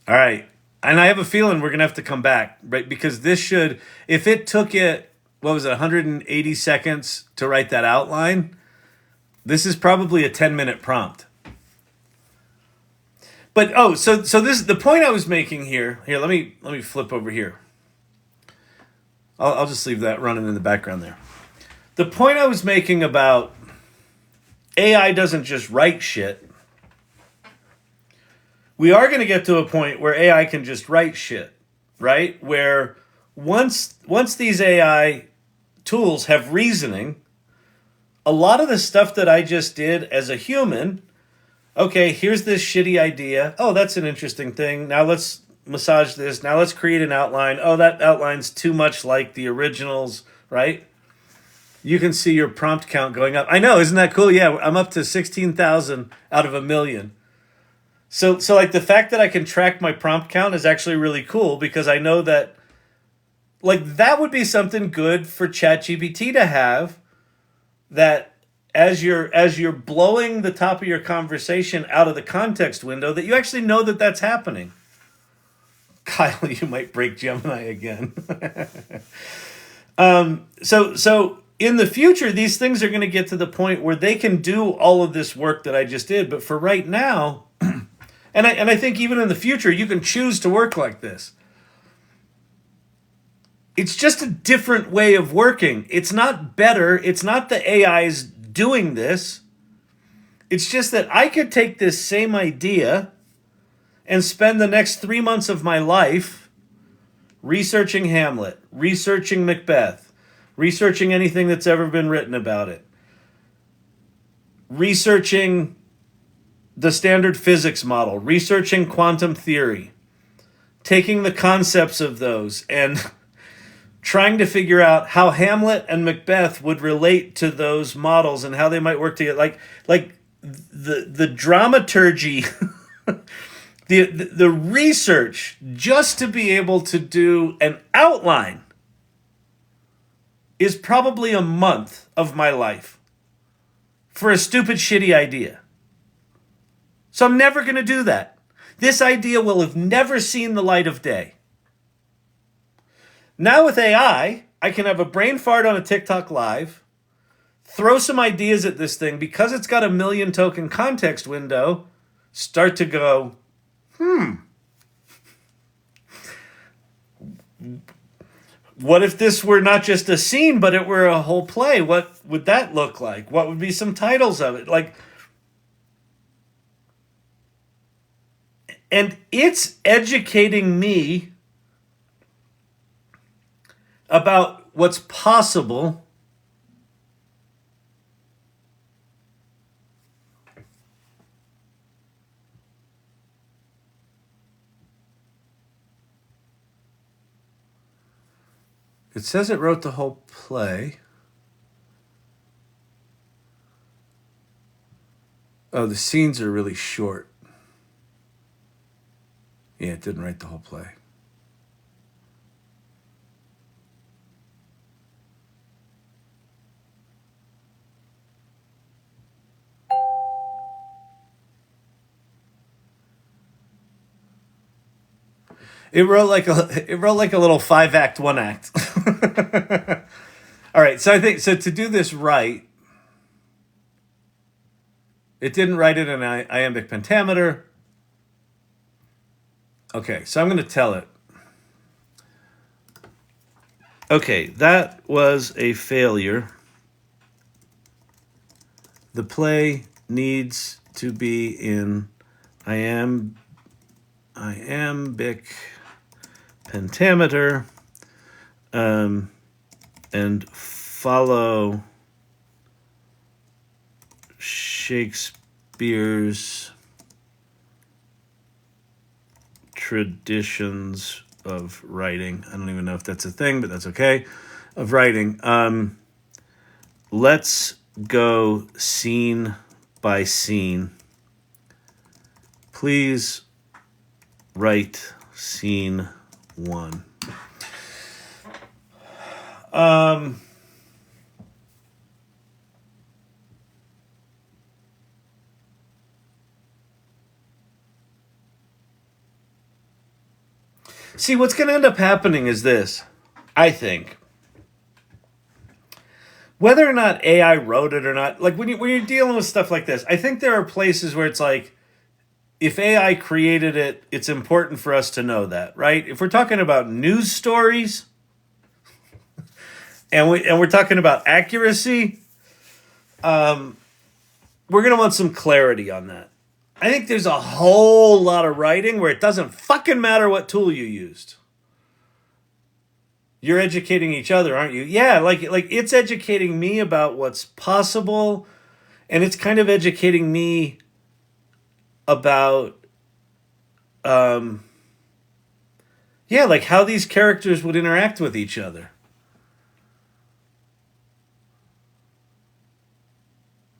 All right. And I have a feeling we're going to have to come back, right? Because this should, if it took it, 180 seconds to write that outline, this is probably a 10-minute prompt. But so this the point I was making here. Here, let me flip over here. I'll just leave that running in the background there. The point I was making about AI doesn't just write shit. We are going to get to a point where AI can just write shit, right? Where once these AI tools have reasoning, a lot of the stuff that I just did as a human. Okay, here's this shitty idea. Oh, that's an interesting thing. Now let's massage this. Now let's create an outline. Oh, that outline's too much like the originals, right? You can see your prompt count going up. I know, isn't that cool? Yeah, I'm up to 16,000 out of 1 million. So like the fact that I can track my prompt count is actually really cool because I know that like that would be something good for ChatGPT to have, that as you're blowing the top of your conversation out of the context window, that you actually know that that's happening. Kyle, you might break Gemini again. So in the future, these things are going to get to the point where they can do all of this work that I just did. But for right now, and I think even in the future, you can choose to work like this. It's just a different way of working. It's not better. It's not the AI's doing this. It's just that I could take this same idea and spend the next 3 months of my life researching Hamlet, researching Macbeth, researching anything that's ever been written about it, researching the standard physics model, researching quantum theory, taking the concepts of those and trying to figure out how Hamlet and Macbeth would relate to those models and how they might work together. Like the dramaturgy, the research just to be able to do an outline is probably a month of my life for a stupid, shitty idea. So I'm never going to do that. This idea will have never seen the light of day. Now with AI, I can have a brain fart on a TikTok live, throw some ideas at this thing because it's got a 1 million token context window, start to go, what if this were not just a scene, but it were a whole play? What would that look like? What would be some titles of it? Like, And it's educating me about what's possible It says it wrote the whole play. Oh, the scenes are really short. Yeah, it didn't write the whole play. It wrote like a little 5-act, 1-act. All right, so I think to do this right, it didn't write it in Iambic Pentameter. Okay, so I'm going to tell it. Okay, that was a failure. The play needs to be in Iambic Pentameter and follow Shakespeare's traditions of writing. I don't even know if that's a thing, but that's okay. Of writing. Let's go scene by scene. Please write scene 1. See, what's going to end up happening is this, I think. Whether or not AI wrote it or not, like when you're dealing with stuff like this, I think there are places where it's like, if AI created it, it's important for us to know that, right? If we're talking about news stories, and we're talking about accuracy, we're gonna want some clarity on that. I think there's a whole lot of writing where it doesn't fucking matter what tool you used. You're educating each other, aren't you? Yeah, like it's educating me about what's possible, and it's kind of educating me about like how these characters would interact with each other.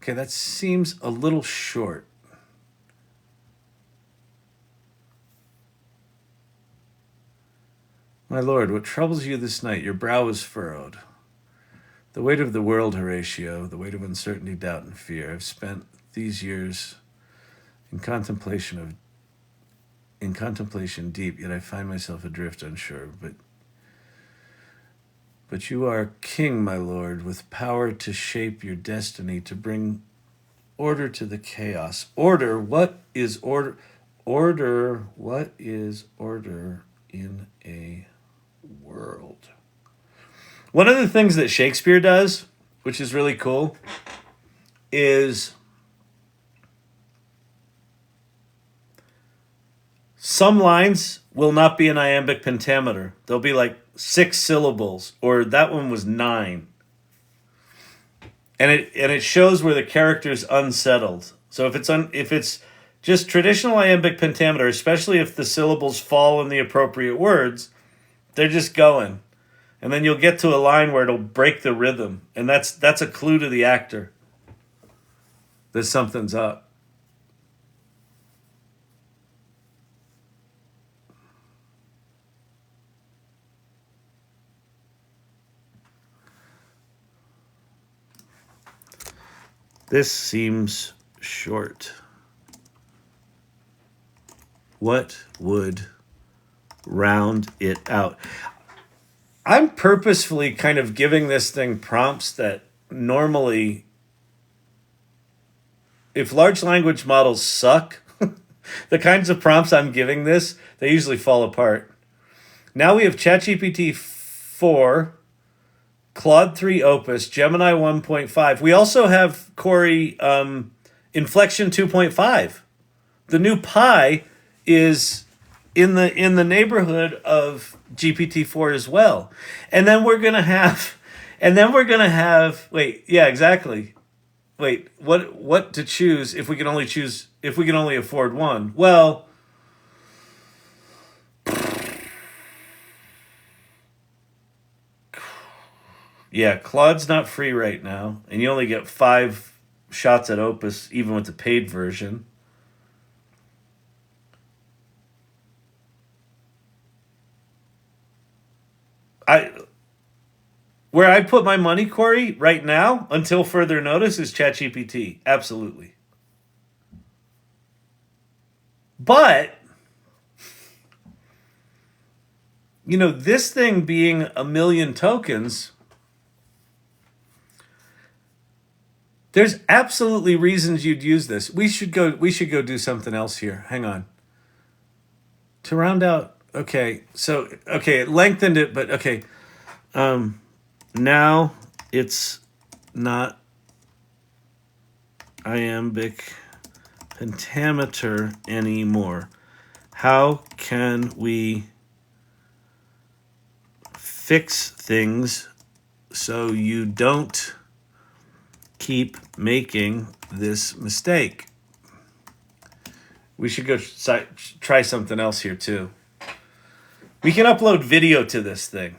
Okay, that seems a little short. My lord, what troubles you this night? Your brow is furrowed. The weight of the world, Horatio, the weight of uncertainty, doubt, and fear. I've spent these years in contemplation deep, yet I find myself adrift, unsure. But you are king, my lord, with power to shape your destiny, to bring order to the chaos. Order, what is order? Order, what is order in a world? One of the things that Shakespeare does, which is really cool, is some lines will not be in iambic pentameter. They'll be like 6 syllables, or that one was 9. And it shows where the character's unsettled. So if it's just traditional iambic pentameter, especially if the syllables fall in the appropriate words, they're just going. And then you'll get to a line where it'll break the rhythm, and that's a clue to the actor that something's up. This seems short. What would round it out? I'm purposefully kind of giving this thing prompts that normally, if large language models suck, the kinds of prompts I'm giving this, they usually fall apart. Now we have ChatGPT 4, Claude 3 Opus, Gemini 1.5. We also have, Corey, Inflection 2.5. The new Pi is in the neighborhood of GPT-4 as well. And then we're gonna have, wait, yeah, exactly. Wait, what to choose if we can only afford one? Well, yeah, Claude's not free right now, and you only get 5 shots at Opus, even with the paid version. Where I put my money, Corey, right now, until further notice, is ChatGPT. Absolutely. But, this thing being 1 million tokens, there's absolutely reasons you'd use this. We should go do something else here. Hang on. To round out, okay, it lengthened it, but okay. Now it's not Iambic Pentameter anymore. How can we fix things so you don't keep making this mistake? We should go try something else here too. We can upload video to this thing.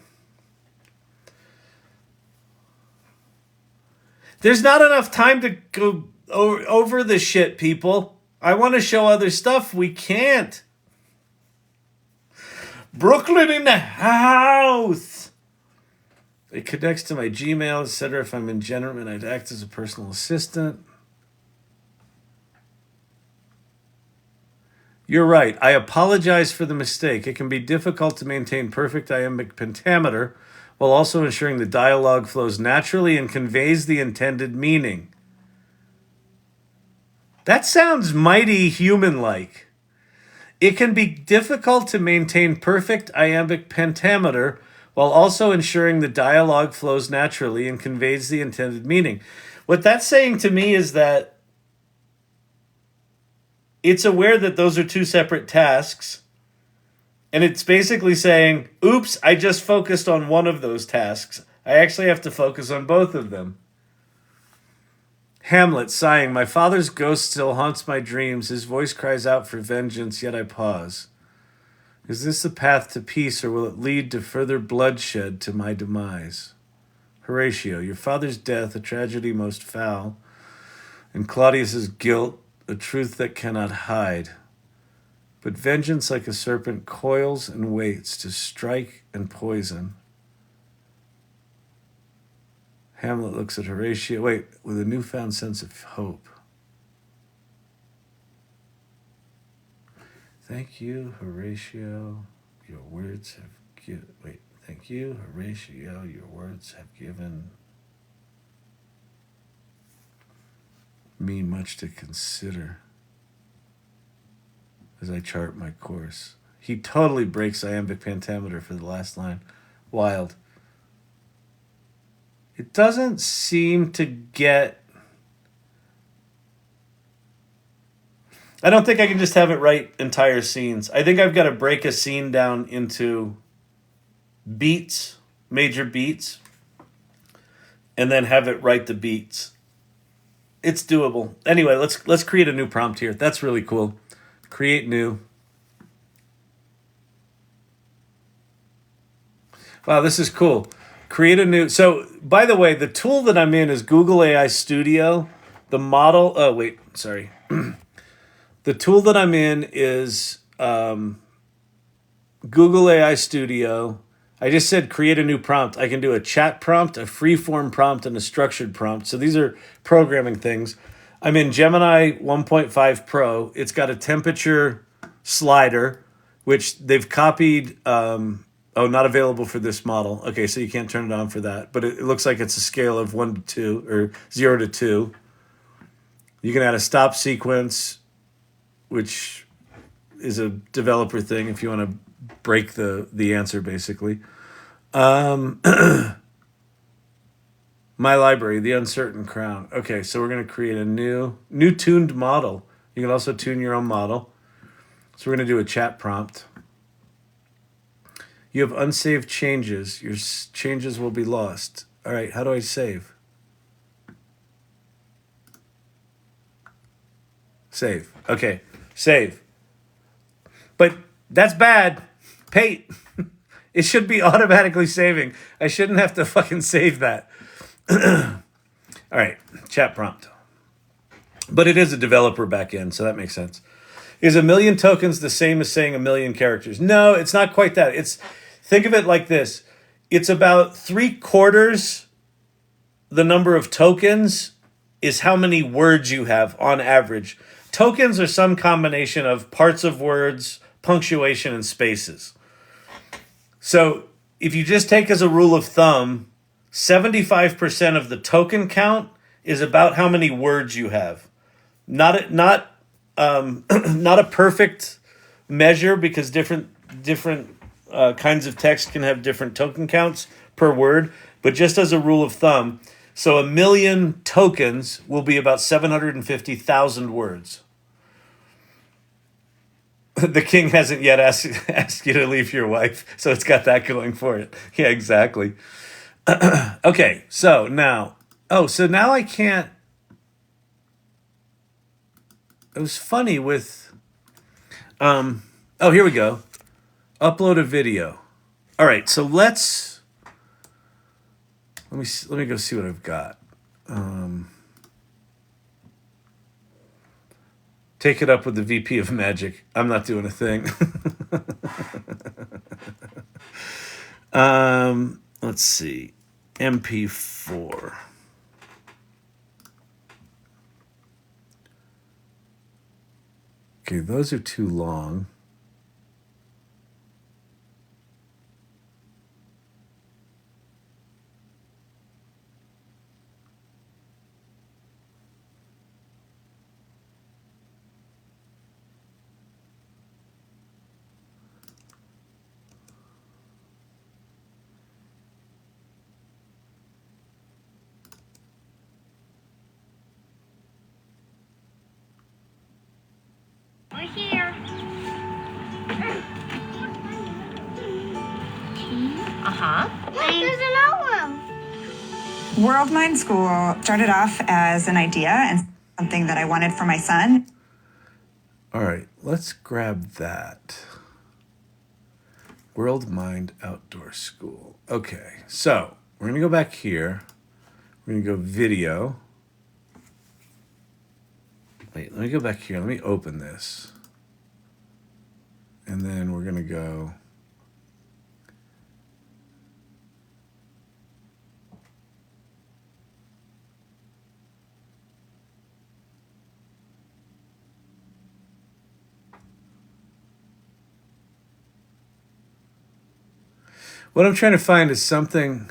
There's not enough time to go over the shit, people. I want to show other stuff. We can't. Brooklyn in the house. It connects to my Gmail, etc. If I'm in Gentleman, I'd act as a personal assistant. You're right. I apologize for the mistake. It can be difficult to maintain perfect iambic pentameter while also ensuring the dialogue flows naturally and conveys the intended meaning. That sounds mighty human-like. It can be difficult to maintain perfect iambic pentameter while also ensuring the dialogue flows naturally and conveys the intended meaning. What that's saying to me is that it's aware that those are 2 separate tasks. And it's basically saying, oops, I just focused on one of those tasks. I actually have to focus on both of them. Hamlet sighing, my father's ghost still haunts my dreams. His voice cries out for vengeance, yet I pause. Is this the path to peace, or will it lead to further bloodshed to my demise? Horatio, your father's death, a tragedy most foul, and Claudius's guilt, a truth that cannot hide. But vengeance like a serpent coils and waits to strike and poison. Hamlet looks at Horatio, with a newfound sense of hope. Thank you, Horatio, your words have thank you, Horatio, your words have given me much to consider as I chart my course. He totally breaks iambic pentameter for the last line. Wild. It doesn't seem to get... I don't think I can just have it write entire scenes. I think I've got to break a scene down into beats, major beats, and then have it write the beats. It's doable. Anyway, let's create a new prompt here. That's really cool. Create new. Wow, this is cool. Create a new. So, by the way, the tool that I'm in is Google AI Studio. The model. Oh, wait. Sorry. The tool that I'm in is Google AI Studio. I just said create a new prompt. I can do a chat prompt, a free-form prompt, and a structured prompt. So these are programming things. I'm in Gemini 1.5 Pro. It's got a temperature slider, which they've copied. Not available for this model. Okay, so you can't turn it on for that. But it looks like it's a scale of 1 to 2 or 0 to 2. You can add a stop sequence, which is a developer thing if you want to break the answer, basically. My library, the uncertain crown. Okay, so we're going to create a new tuned model. You can also tune your own model. So we're going to do a chat prompt. You have unsaved changes. Your changes will be lost. All right, how do I save? Save. Okay, save. But that's bad. Pate. It should be automatically saving. I shouldn't have to fucking save that. All right, chat prompt. But it is a developer backend, so that makes sense. Is 1,000,000 tokens the same as saying 1,000,000 characters? No, it's not quite that. Think of it like this. It's about 3/4 the number of tokens is how many words you have on average. Tokens are some combination of parts of words, punctuation, and spaces. So if you just take as a rule of thumb, 75% of the token count is about how many words you have. Not a perfect measure because different kinds of text can have different token counts per word, but just as a rule of thumb, so 1,000,000 tokens will be about 750,000 words. The king hasn't yet asked you to leave your wife, so it's got that going for it. Yeah, exactly. Okay, so now I can't. It was funny with, here we go. Upload a video. All right, so let me go see what I've got. Take it up with the VP of Magic. I'm not doing a thing. Let's see. MP4. Okay, those are too long. We're here. There's an room. Worldmind School started off as an idea and something that I wanted for my son. All right, let's grab that. Worldmind Outdoor School. Okay, so we're going to go back here. We're going to go video. Wait, let me go back here. Let me open this. And then we're going to go. What I'm trying to find is something.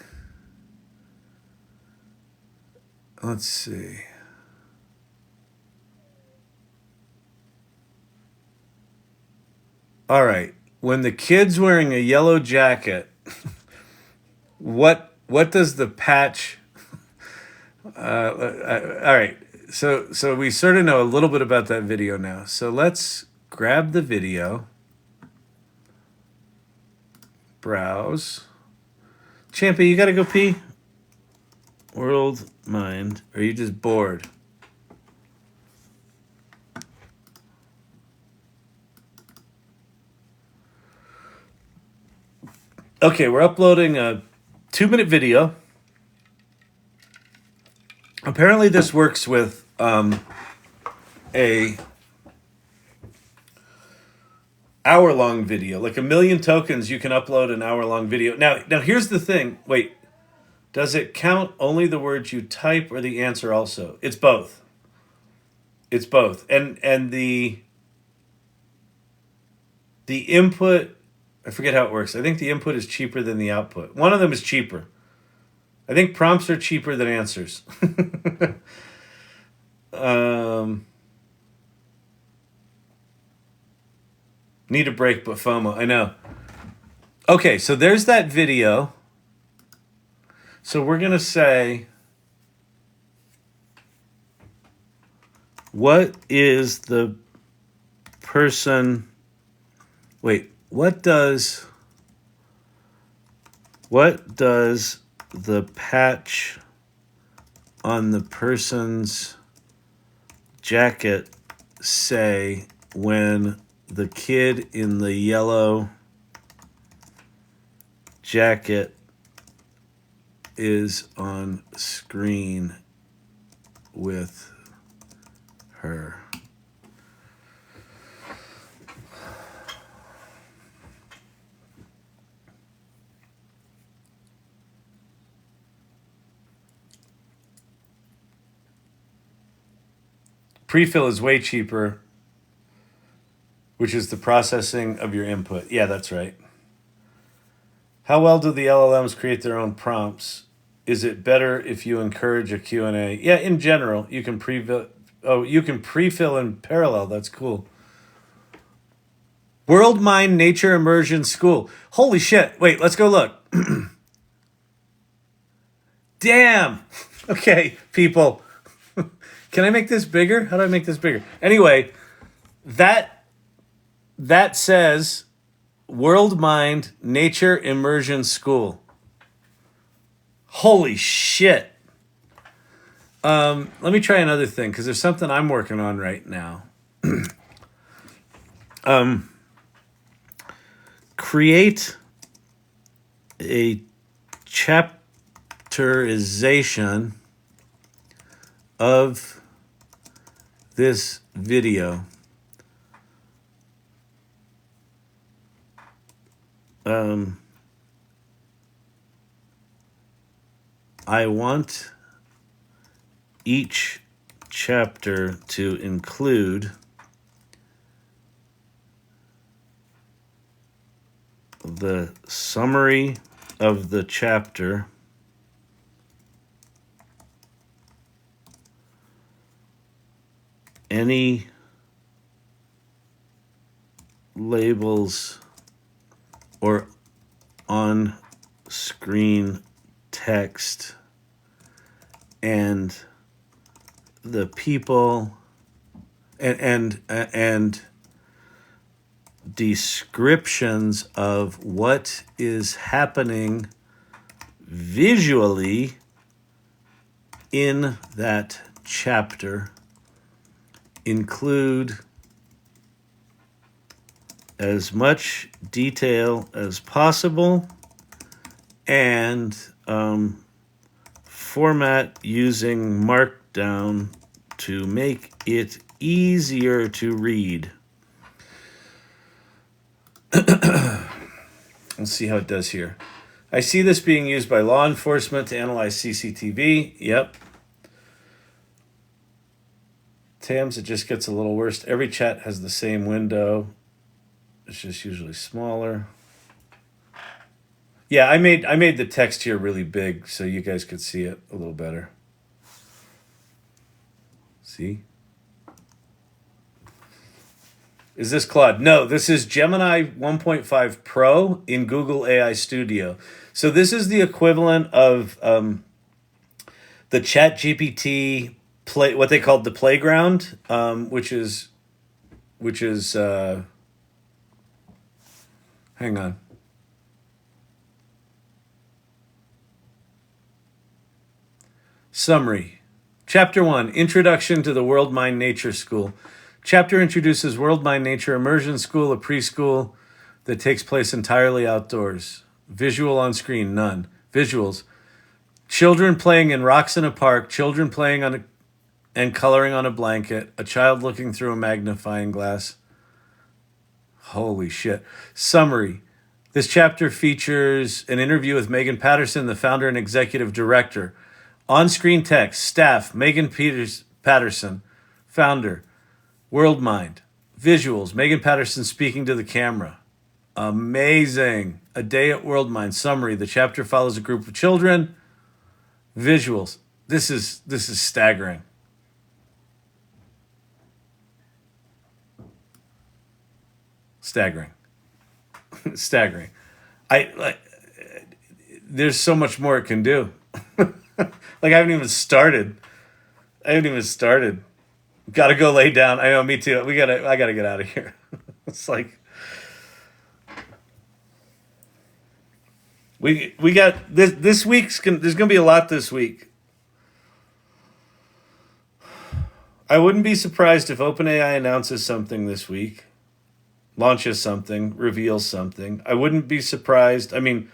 Let's see. All right. When the kid's wearing a yellow jacket, what does the patch? All right. So we sort of know a little bit about that video now. So let's grab the video. Browse. Champy, you gotta go pee? Worldmind. Or are you just bored? Okay, we're uploading a 2-minute video. Apparently this works with a hour-long video. Like 1,000,000 tokens, you can upload an hour-long video. Now here's the thing. Wait, does it count only the words you type or the answer also? It's both. It's both. And the input, I forget how it works. I think the input is cheaper than the output. One of them is cheaper. I think prompts are cheaper than answers. Need a break, but FOMO. I know. Okay, so there's that video. So we're going to say, what is the person Wait, what does the patch on the person's jacket say when the kid in the yellow jacket is on screen with her? Prefill is way cheaper, which is the processing of your input. Yeah, that's right. How well do the LLMs create their own prompts? Is it better if you encourage a Q&A? Yeah, in general, you can prefill. Oh, you can prefill in parallel. That's cool. Worldmind Nature Immersion School. Holy shit. Wait, let's go look. Damn. Okay, people. Can I make this bigger? How do I make this bigger? Anyway, that says Worldmind Nature Immersion School. Holy shit. Let me try another thing, because there's something I'm working on right now. Create a chapterization of this video. I want each chapter to include the summary of the chapter, any labels or on-screen text, and the people and descriptions of what is happening visually in that chapter. Include as much detail as possible, and format using Markdown to make it easier to read. Let's see how it does here. I see this being used by law enforcement to analyze CCTV. Yep. Tams, it just gets a little worse. Every chat has the same window. It's just usually smaller. Yeah, I made the text here really big so you guys could see it a little better. See? Is this Claude? No, this is Gemini 1.5 Pro in Google AI Studio. So this is the equivalent of the ChatGPT play, what they called the playground, which is hang on. Summary. Chapter 1, Introduction to the Worldmind Nature School. Chapter introduces Worldmind Nature Immersion School, a preschool that takes place entirely outdoors. Visual on screen, none. Visuals. Children playing in rocks in a park, children playing on and coloring on a blanket, a child looking through a magnifying glass. Holy shit. Summary. This chapter features an interview with Megan Patterson, the founder and executive director. On-screen text, staff, Megan Patterson, founder, Worldmind. Visuals, Megan Patterson speaking to the camera. Amazing. A day at Worldmind. Summary, the chapter follows a group of children. Visuals. This is staggering. Staggering. Staggering. There's so much more it can do. Like I haven't even started. Gotta go lay down. I know, me too. I gotta get out of here. It's like, We got this week's. There's gonna be a lot this week. I wouldn't be surprised if OpenAI announces something this week, launches something, reveals something. I wouldn't be surprised. I mean,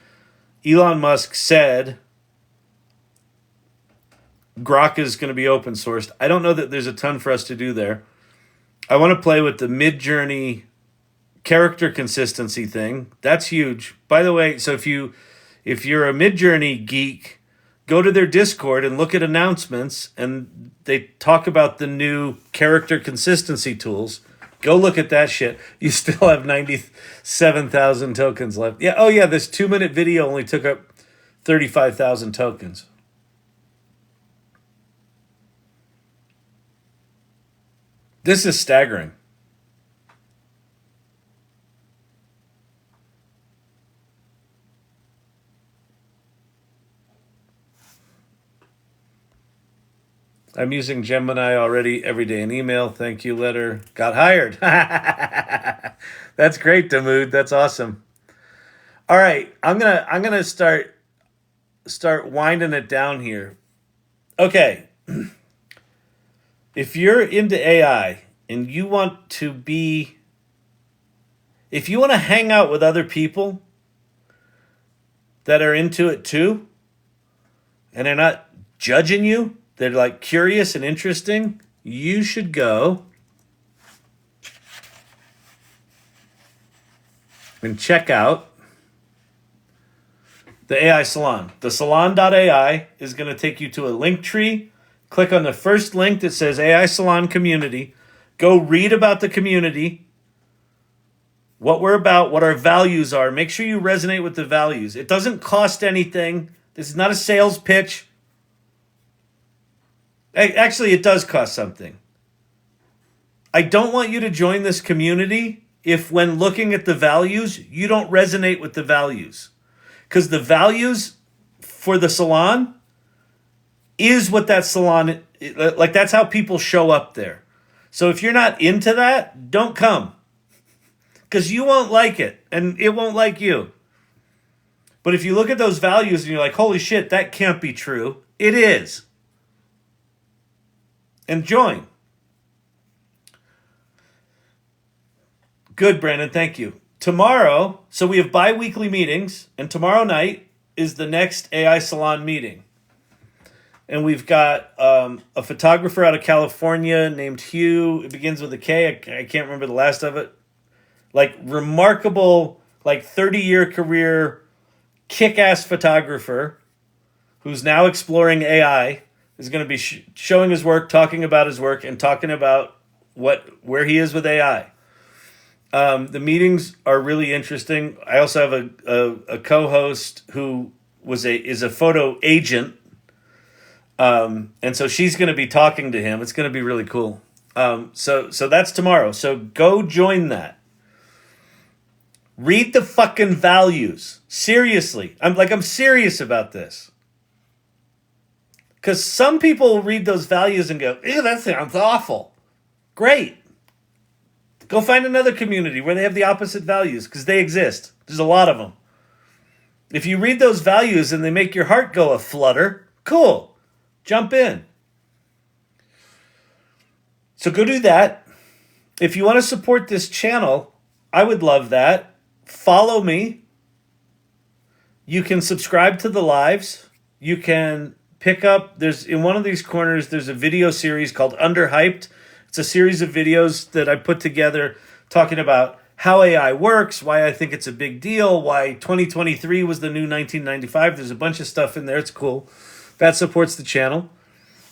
Elon Musk said Grok is going to be open sourced. I don't know that there's a ton for us to do there. I want to play with the Midjourney character consistency thing. That's huge. By the way, so if you're a Midjourney geek, go to their Discord and look at announcements, and they talk about the new character consistency tools. Go look at that shit. You still have 97,000 tokens left. Yeah, oh yeah, this 2-minute video only took up 35,000 tokens. This is staggering. I'm using Gemini already every day in email. Thank you, letter. Got hired. That's great, Damood. That's awesome. All right, I'm gonna start winding it down here. Okay. If you're into AI and you want to hang out with other people that are into it too, and they're not judging you, they're like curious and interesting, you should go and check out the AI Salon. The salon.ai is going to take you to a link tree. Click on the first link that says AI Salon Community. Go read about the community, what we're about, what our values are. Make sure you resonate with the values. It doesn't cost anything. This is not a sales pitch. Actually, it does cost something. I don't want you to join this community if when looking at the values, you don't resonate with the values. Because the values for the salon is what that salon, like that's how people show up there. So if you're not into that, don't come. Because you won't like it, and it won't like you. But if you look at those values and you're like, holy shit, that can't be true, it is. And join. Good, Brandon, thank you. Tomorrow, so we have bi-weekly meetings, and tomorrow night is the next AI Salon meeting. And we've got a photographer out of California named Hugh. It begins with a K. I can't remember the last of it. Like, remarkable, like 30-year career, kick-ass photographer who's now exploring AI, is going to be showing his work, talking about his work, and talking about where he is with AI. The meetings are really interesting. I also have a co-host who is a photo agent, and so she's going to be talking to him. It's going to be really cool. So that's tomorrow. So go join that. Read the fucking values. Seriously, I'm serious about this. Because some people read those values and go, ew, that sounds awful. Great. Go find another community where they have the opposite values, because they exist. There's a lot of them. If you read those values and they make your heart go a flutter, cool. Jump in. So go do that. If you want to support this channel, I would love that. Follow me. You can subscribe to the lives. You can pick up, in one of these corners, there's a video series called Underhyped. It's a series of videos that I put together talking about how AI works, why I think it's a big deal, why 2023 was the new 1995. There's a bunch of stuff in there. It's cool. That supports the channel.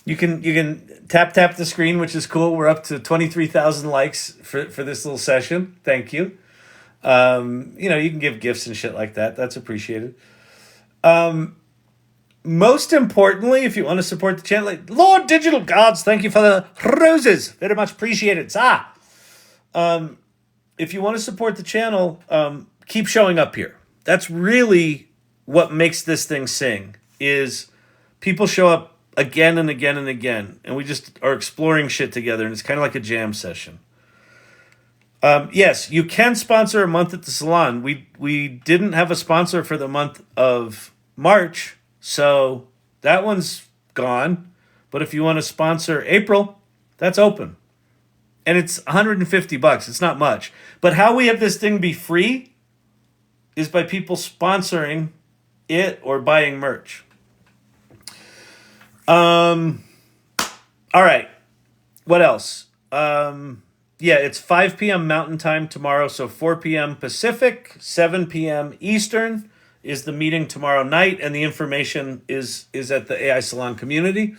You can tap the screen, which is cool. We're up to 23,000 likes for this little session. Thank you. You can give gifts and shit like that. That's appreciated. Most importantly, if you want to support the channel, like, Lord Digital Gods, thank you for the roses. Very much appreciated. If you want to support the channel, keep showing up here. That's really what makes this thing sing, is people show up again and again and again, and we just are exploring shit together, and it's kind of like a jam session. Yes, you can sponsor a month at the salon. We didn't have a sponsor for the month of March, so that one's gone. But if you want to sponsor April, that's open. And it's $150. It's not much. But how we have this thing be free is by people sponsoring it or buying merch. All right. What else? Yeah, it's 5 p.m. Mountain Time tomorrow, so 4 p.m. Pacific, 7 p.m. Eastern is the meeting tomorrow night, and the information is at the AI Salon Community.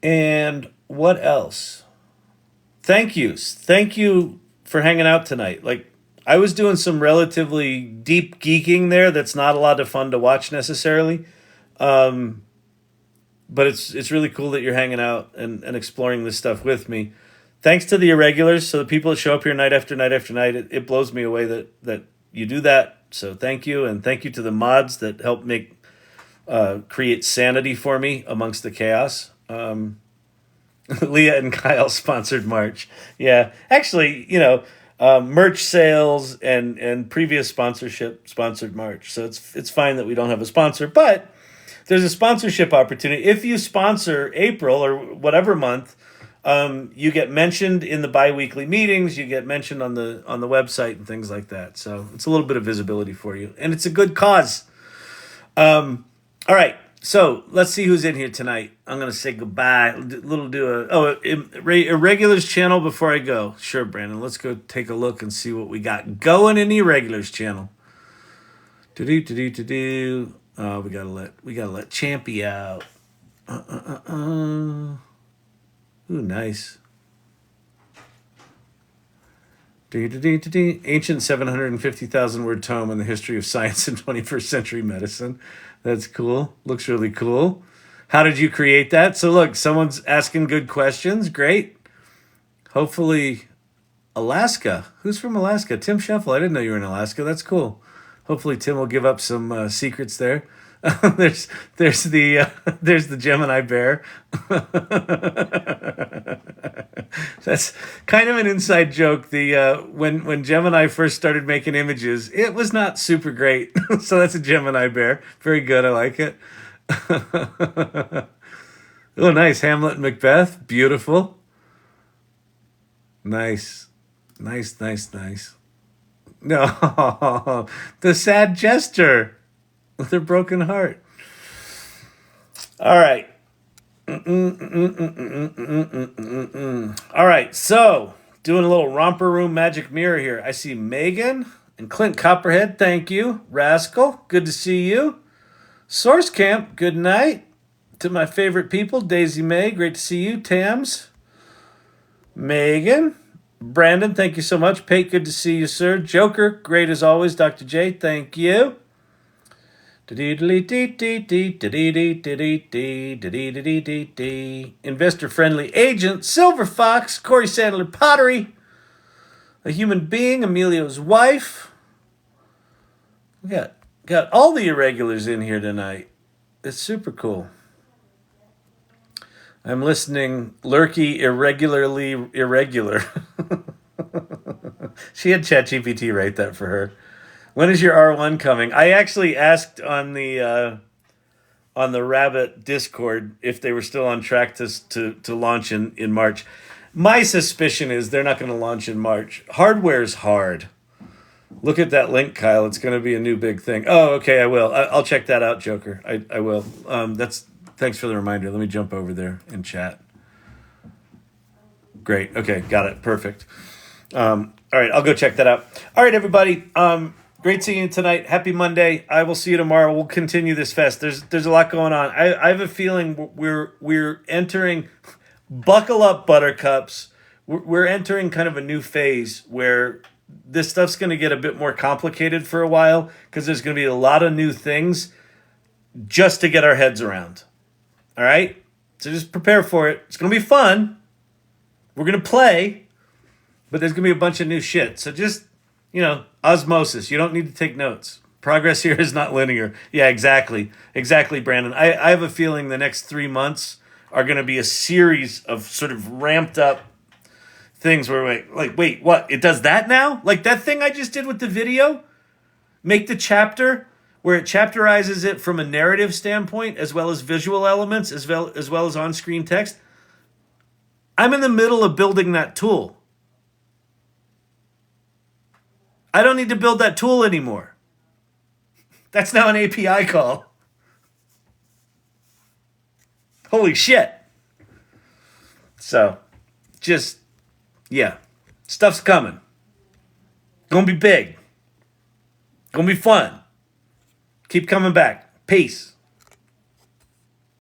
And what else? Thank yous. Thank you for hanging out tonight. Like, I was doing some relatively deep geeking there that's not a lot of fun to watch necessarily. But it's really cool that you're hanging out and exploring this stuff with me. Thanks to the irregulars, so the people that show up here night after night after night, it blows me away that you do that. So thank you, and thank you to the mods that help create sanity for me amongst the chaos. Leah and Kyle sponsored March. Yeah, actually, merch sales and previous sponsorship sponsored March. So it's fine that we don't have a sponsor, but there's a sponsorship opportunity. If you sponsor April or whatever month, you get mentioned in the bi-weekly meetings, you get mentioned on the website and things like that. So it's a little bit of visibility for you, and it's a good cause. All right, so let's see who's in here tonight. I'm gonna say goodbye. Irregulars channel before I go. Sure, Brandon. Let's go take a look and see what we got going in the Irregulars channel. We gotta let Champy out. Ooh, nice. Ancient 750,000 word tome on the history of science and 21st century medicine. That's cool. Looks really cool. How did you create that? So look, someone's asking good questions. Great. Hopefully, Alaska. Who's from Alaska? Tim Sheffel. I didn't know you were in Alaska. That's cool. Hopefully Tim will give up some secrets there. there's the Gemini bear. That's kind of an inside joke. When Gemini first started making images, it was not super great. So that's a Gemini bear. Very good. I like it. Oh, nice. Hamlet and Macbeth. Beautiful. Nice. No, the sad jester with her broken heart. All right. All right, so doing a little Romper Room magic mirror here. I see Megan and Clint Copperhead. Thank you. Rascal, good to see you. Source Camp, good night. To my favorite people, Daisy May, great to see you. Tams, Megan, Brandon, thank you so much. Pate, good to see you, sir. Joker, great as always. Dr. J, thank you. Investor friendly agent, Silver Fox, Corey Sandler Pottery, a human being, Emilio's wife. We got all the irregulars in here tonight. It's super cool. I'm listening. Lurky irregularly irregular. She had ChatGPT write that for her. When is your R1 coming? I actually asked on the Rabbit Discord if they were still on track to launch in March. My suspicion is they're not going to launch in March. Hardware's hard. Look at that link, Kyle. It's going to be a new big thing. Oh, okay, I will. I'll check that out, Joker. I will. Thanks for the reminder. Let me jump over there and chat. Great. Okay, got it. Perfect. All right, I'll go check that out. All right, everybody. Great seeing you tonight. Happy Monday. I will see you tomorrow. We'll continue this fest. There's a lot going on. I have a feeling we're entering. Buckle up, Buttercups. We're entering kind of a new phase where this stuff's going to get a bit more complicated for a while because there's going to be a lot of new things just to get our heads around. All right? So just prepare for it. It's going to be fun. We're going to play, but there's going to be a bunch of new shit. So just, osmosis. You don't need to take notes. Progress here is not linear. Yeah, exactly. Exactly, Brandon. I have a feeling the next 3 months are going to be a series of sort of ramped up things where wait, what? It does that now? Like that thing I just did with the video? Make the chapter where it chapterizes it from a narrative standpoint as well as visual elements as well as on-screen text. I'm in the middle of building that tool. I don't need to build that tool anymore. That's now an API call. Holy shit. So, just, yeah. Stuff's coming. Gonna be big. Gonna be fun. Keep coming back. Peace.